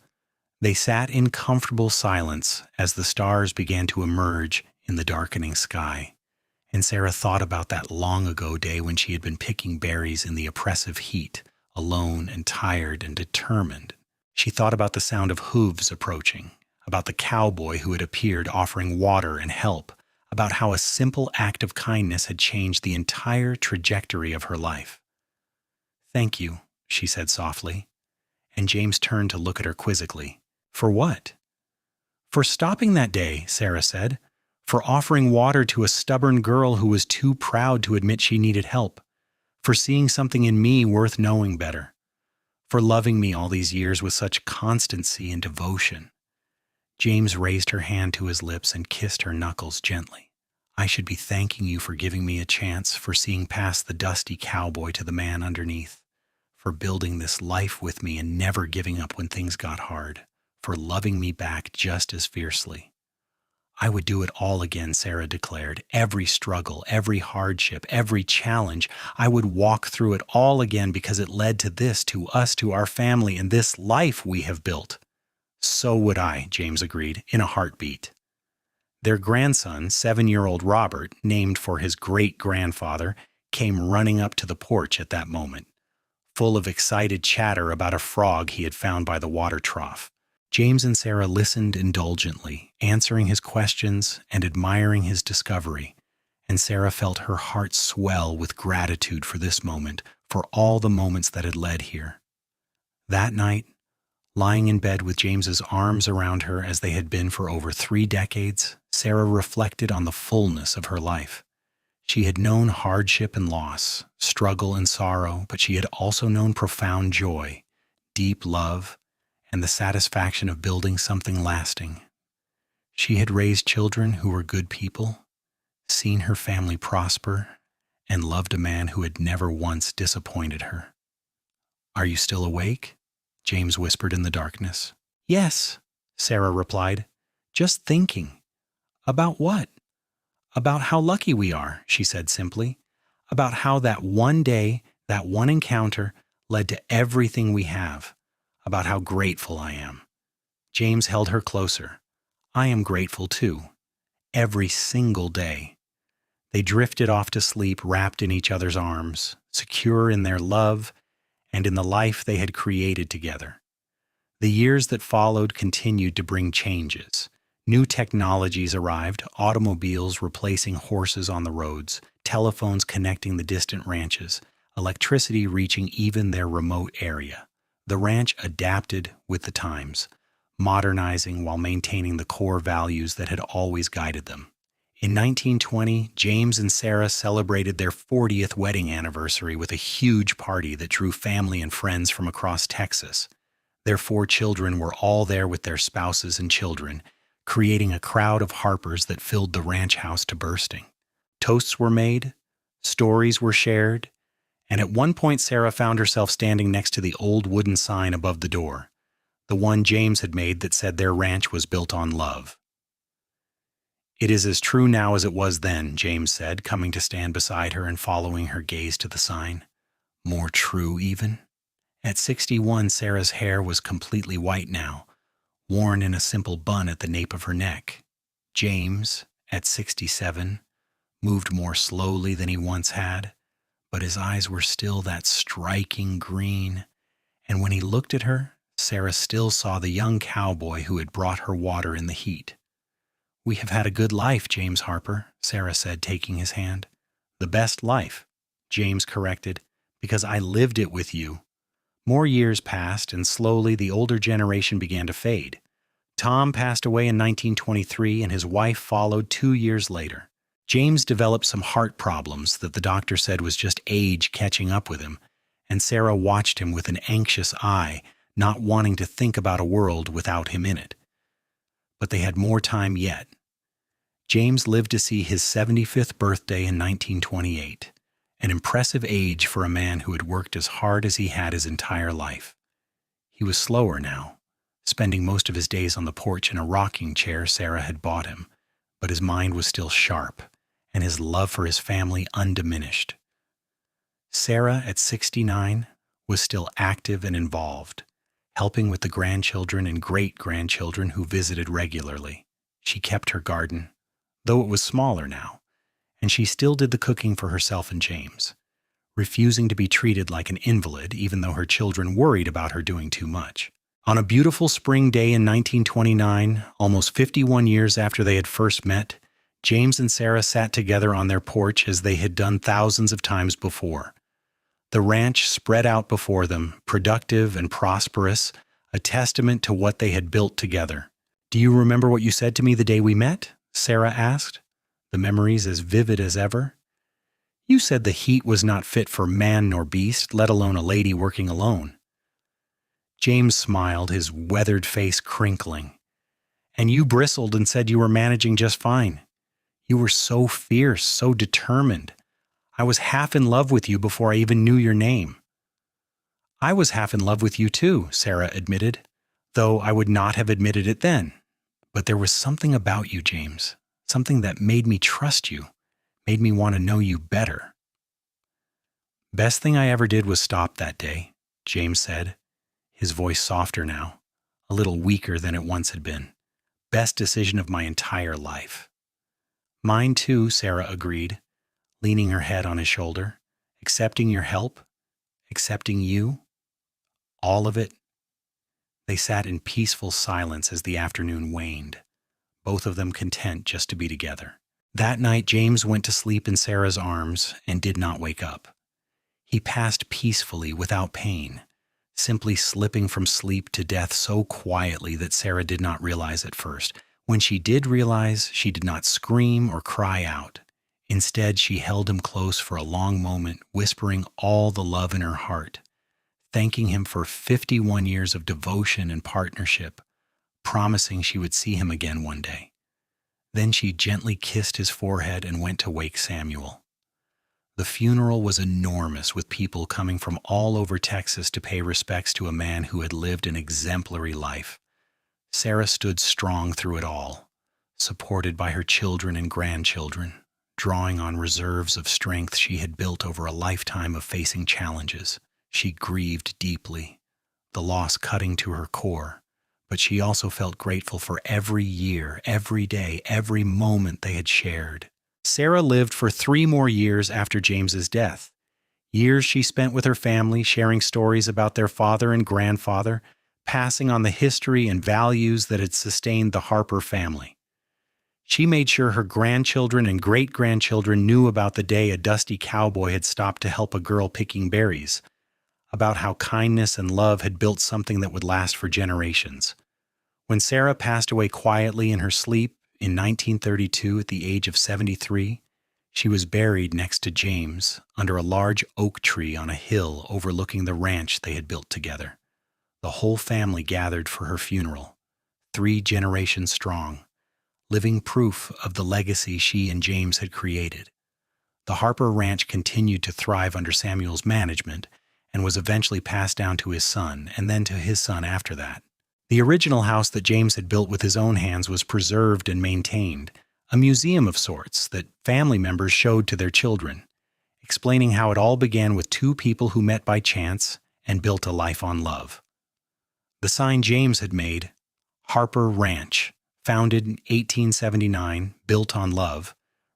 They sat in comfortable silence as the stars began to emerge in the darkening sky, and Sarah thought about that long-ago day when she had been picking berries in the oppressive heat, alone and tired and determined. She thought about the sound of hooves approaching, about the cowboy who had appeared offering water and help, about how a simple act of kindness had changed the entire trajectory of her life. "Thank you," she said softly, and James turned to look at her quizzically. "For what?" "For stopping that day," Sarah said, "for offering water to a stubborn girl who was too proud to admit she needed help, for seeing something in me worth knowing better, for loving me all these years with such constancy and devotion." James raised her hand to his lips and kissed her knuckles gently. "I should be thanking you for giving me a chance, for seeing past the dusty cowboy to the man underneath, for building this life with me and never giving up when things got hard, for loving me back just as fiercely." "I would do it all again," Sarah declared. "Every struggle, every hardship, every challenge. I would walk through it all again because it led to this, to us, to our family, and this life we have built." "So would I," James agreed, in a heartbeat. Their grandson, 7-year-old Robert, named for his great-grandfather, came running up to the porch at that moment, full of excited chatter about a frog he had found by the water trough. James and Sarah listened indulgently, answering his questions and admiring his discovery, and Sarah felt her heart swell with gratitude for this moment, for all the moments that had led here. That night, lying in bed with James's arms around her as they had been for over 3 decades, Sarah reflected on the fullness of her life. She had known hardship and loss, struggle and sorrow, but she had also known profound joy, deep love, and the satisfaction of building something lasting. She had raised children who were good people, seen her family prosper, and loved a man who had never once disappointed her. "Are you still awake?" James whispered in the darkness. "Yes," Sarah replied. "Just thinking." "About what?" "About how lucky we are," she said simply. "About how that one day, that one encounter, led to everything we have. About how grateful I am." James held her closer. "I am grateful too. Every single day." They drifted off to sleep wrapped in each other's arms, secure in their love and in the life they had created together. The years that followed continued to bring changes, New technologies arrived, automobiles replacing horses on the roads, telephones connecting the distant ranches, electricity reaching even their remote area. The ranch adapted with the times, modernizing while maintaining the core values that had always guided them. In 1920, James and Sarah celebrated their 40th wedding anniversary with a huge party that drew family and friends from across Texas. Their 4 children were all there with their spouses and children, creating a crowd of Harpers that filled the ranch house to bursting. Toasts were made, stories were shared, and at one point Sarah found herself standing next to the old wooden sign above the door, the one James had made that said their ranch was built on love. "It is as true now as it was then," James said, coming to stand beside her and following her gaze to the sign. "More true, even?" At 61, Sarah's hair was completely white now, worn in a simple bun at the nape of her neck. James, at 67, moved more slowly than he once had, but his eyes were still that striking green, and when he looked at her, Sarah still saw the young cowboy who had brought her water in the heat. "We have had a good life, James Harper," Sarah said, taking his hand. "The best life," James corrected, "because I lived it with you." More years passed, and slowly the older generation began to fade. Tom passed away in 1923, and his wife followed 2 years later. James developed some heart problems that the doctor said was just age catching up with him, and Sarah watched him with an anxious eye, not wanting to think about a world without him in it. But they had more time yet. James lived to see his 75th birthday in 1928. An impressive age for a man who had worked as hard as he had his entire life. He was slower now, spending most of his days on the porch in a rocking chair Sarah had bought him, but his mind was still sharp, and his love for his family undiminished. Sarah, at 69, was still active and involved, helping with the grandchildren and great-grandchildren who visited regularly. She kept her garden, though it was smaller now, and she still did the cooking for herself and James, refusing to be treated like an invalid even though her children worried about her doing too much. On a beautiful spring day in 1929, almost 51 years after they had first met, James and Sarah sat together on their porch as they had done thousands of times before. The ranch spread out before them, productive and prosperous, a testament to what they had built together. "Do you remember what you said to me the day we met?" Sarah asked, the memories as vivid as ever. "You said the heat was not fit for man nor beast, let alone a lady working alone." James smiled, his weathered face crinkling. "And you bristled and said you were managing just fine. You were so fierce, so determined. I was half in love with you before I even knew your name." "I was half in love with you too," Sarah admitted, though I would not have admitted it then. "But there was something about you, James. Something that made me trust you, made me want to know you better." "Best thing I ever did was stop that day," James said, his voice softer now, a little weaker than it once had been. "Best decision of my entire life." "Mine too," Sarah agreed, leaning her head on his shoulder. "Accepting your help, accepting you, all of it." They sat in peaceful silence as the afternoon waned, both of them content just to be together. That night, James went to sleep in Sarah's arms and did not wake up. He passed peacefully without pain, simply slipping from sleep to death so quietly that Sarah did not realize at first. When she did realize, she did not scream or cry out. Instead, she held him close for a long moment, whispering all the love in her heart, thanking him for 51 years of devotion and partnership, promising she would see him again one day. Then she gently kissed his forehead and went to wake Samuel. The funeral was enormous, with people coming from all over Texas to pay respects to a man who had lived an exemplary life. Sarah stood strong through it all, supported by her children and grandchildren, drawing on reserves of strength she had built over a lifetime of facing challenges. She grieved deeply, the loss cutting to her core, but she also felt grateful for every year, every day, every moment they had shared. Sarah lived for 3 more years after James's death. Years she spent with her family, sharing stories about their father and grandfather, passing on the history and values that had sustained the Harper family. She made sure her grandchildren and great-grandchildren knew about the day a dusty cowboy had stopped to help a girl picking berries, about how kindness and love had built something that would last for generations. When Sarah passed away quietly in her sleep in 1932 at the age of 73, she was buried next to James under a large oak tree on a hill overlooking the ranch they had built together. The whole family gathered for her funeral, 3 generations strong, living proof of the legacy she and James had created. The Harper Ranch continued to thrive under Samuel's management and was eventually passed down to his son and then to his son after that. The original house that James had built with his own hands was preserved and maintained, a museum of sorts that family members showed to their children, explaining how it all began with 2 people who met by chance and built a life on love. The sign James had made, Harper Ranch, founded in 1879, built on love,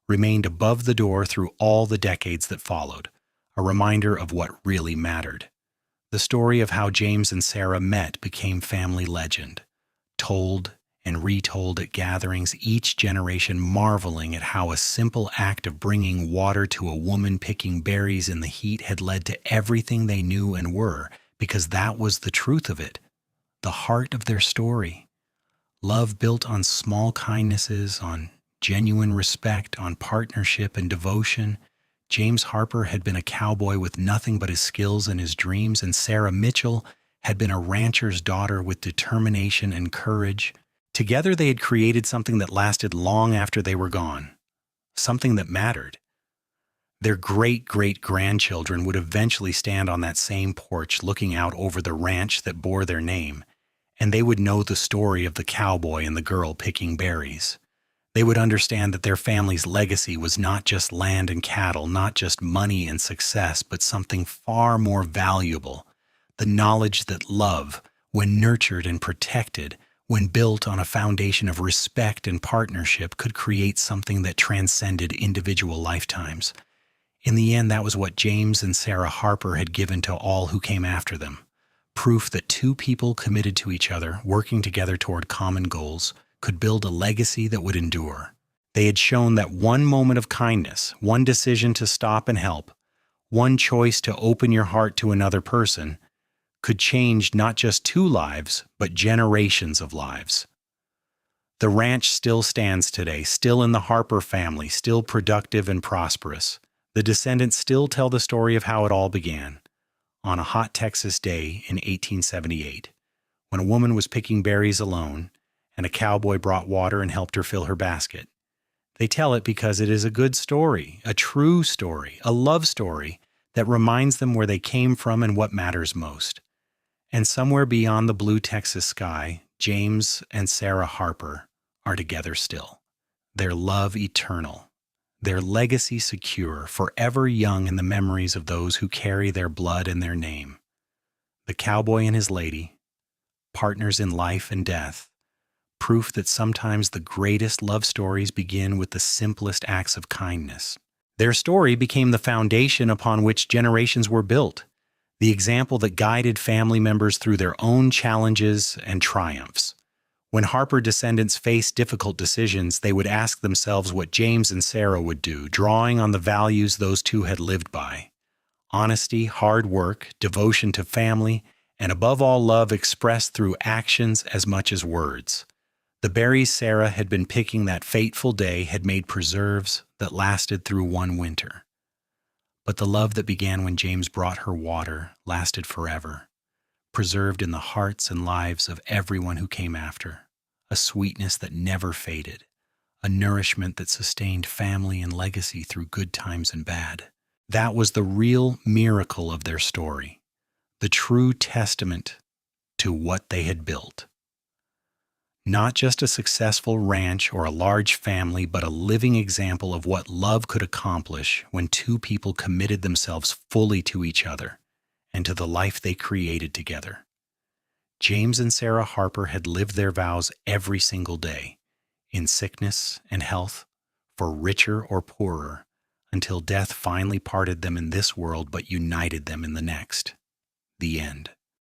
remained above the door through all the decades that followed, a reminder of what really mattered. The story of how James and Sarah met became family legend, told and retold at gatherings, each generation marveling at how a simple act of bringing water to a woman picking berries in the heat had led to everything they knew and were, because that was the truth of it, the heart of their story. Love built on small kindnesses, on genuine respect, on partnership and devotion. James Harper had been a cowboy with nothing but his skills and his dreams, and Sarah Mitchell had been a rancher's daughter with determination and courage. Together they had created something that lasted long after they were gone, something that mattered. Their great-great-grandchildren would eventually stand on that same porch looking out over the ranch that bore their name, and they would know the story of the cowboy and the girl picking berries. They would understand that their family's legacy was not just land and cattle, not just money and success, but something far more valuable, the knowledge that love, when nurtured and protected, when built on a foundation of respect and partnership, could create something that transcended individual lifetimes. In the end, that was what James and Sarah Harper had given to all who came after them. Proof that 2 people committed to each other, working together toward common goals, could build a legacy that would endure. They had shown that one moment of kindness, one decision to stop and help, one choice to open your heart to another person, could change not just 2 lives, but generations of lives. The ranch still stands today, still in the Harper family, still productive and prosperous. The descendants still tell the story of how it all began. On a hot Texas day in 1878, when a woman was picking berries alone, and a cowboy brought water and helped her fill her basket. They tell it because it is a good story, a true story, a love story that reminds them where they came from and what matters most. And somewhere beyond the blue Texas sky, James and Sarah Harper are together still. Their love eternal, their legacy secure, forever young in the memories of those who carry their blood and their name. The cowboy and his lady, partners in life and death, proof that sometimes the greatest love stories begin with the simplest acts of kindness. Their story became the foundation upon which generations were built, the example that guided family members through their own challenges and triumphs. When Harper descendants faced difficult decisions, they would ask themselves what James and Sarah would do, drawing on the values those 2 had lived by. Honesty, hard work, devotion to family, and above all love expressed through actions as much as words. The berries Sarah had been picking that fateful day had made preserves that lasted through one winter. But the love that began when James brought her water lasted forever, preserved in the hearts and lives of everyone who came after, a sweetness that never faded, a nourishment that sustained family and legacy through good times and bad. That was the real miracle of their story, the true testament to what they had built. Not just a successful ranch or a large family, but a living example of what love could accomplish when 2 people committed themselves fully to each other and to the life they created together. James and Sarah Harper had lived their vows every single day, in sickness and health, for richer or poorer, until death finally parted them in this world but united them in the next. The end.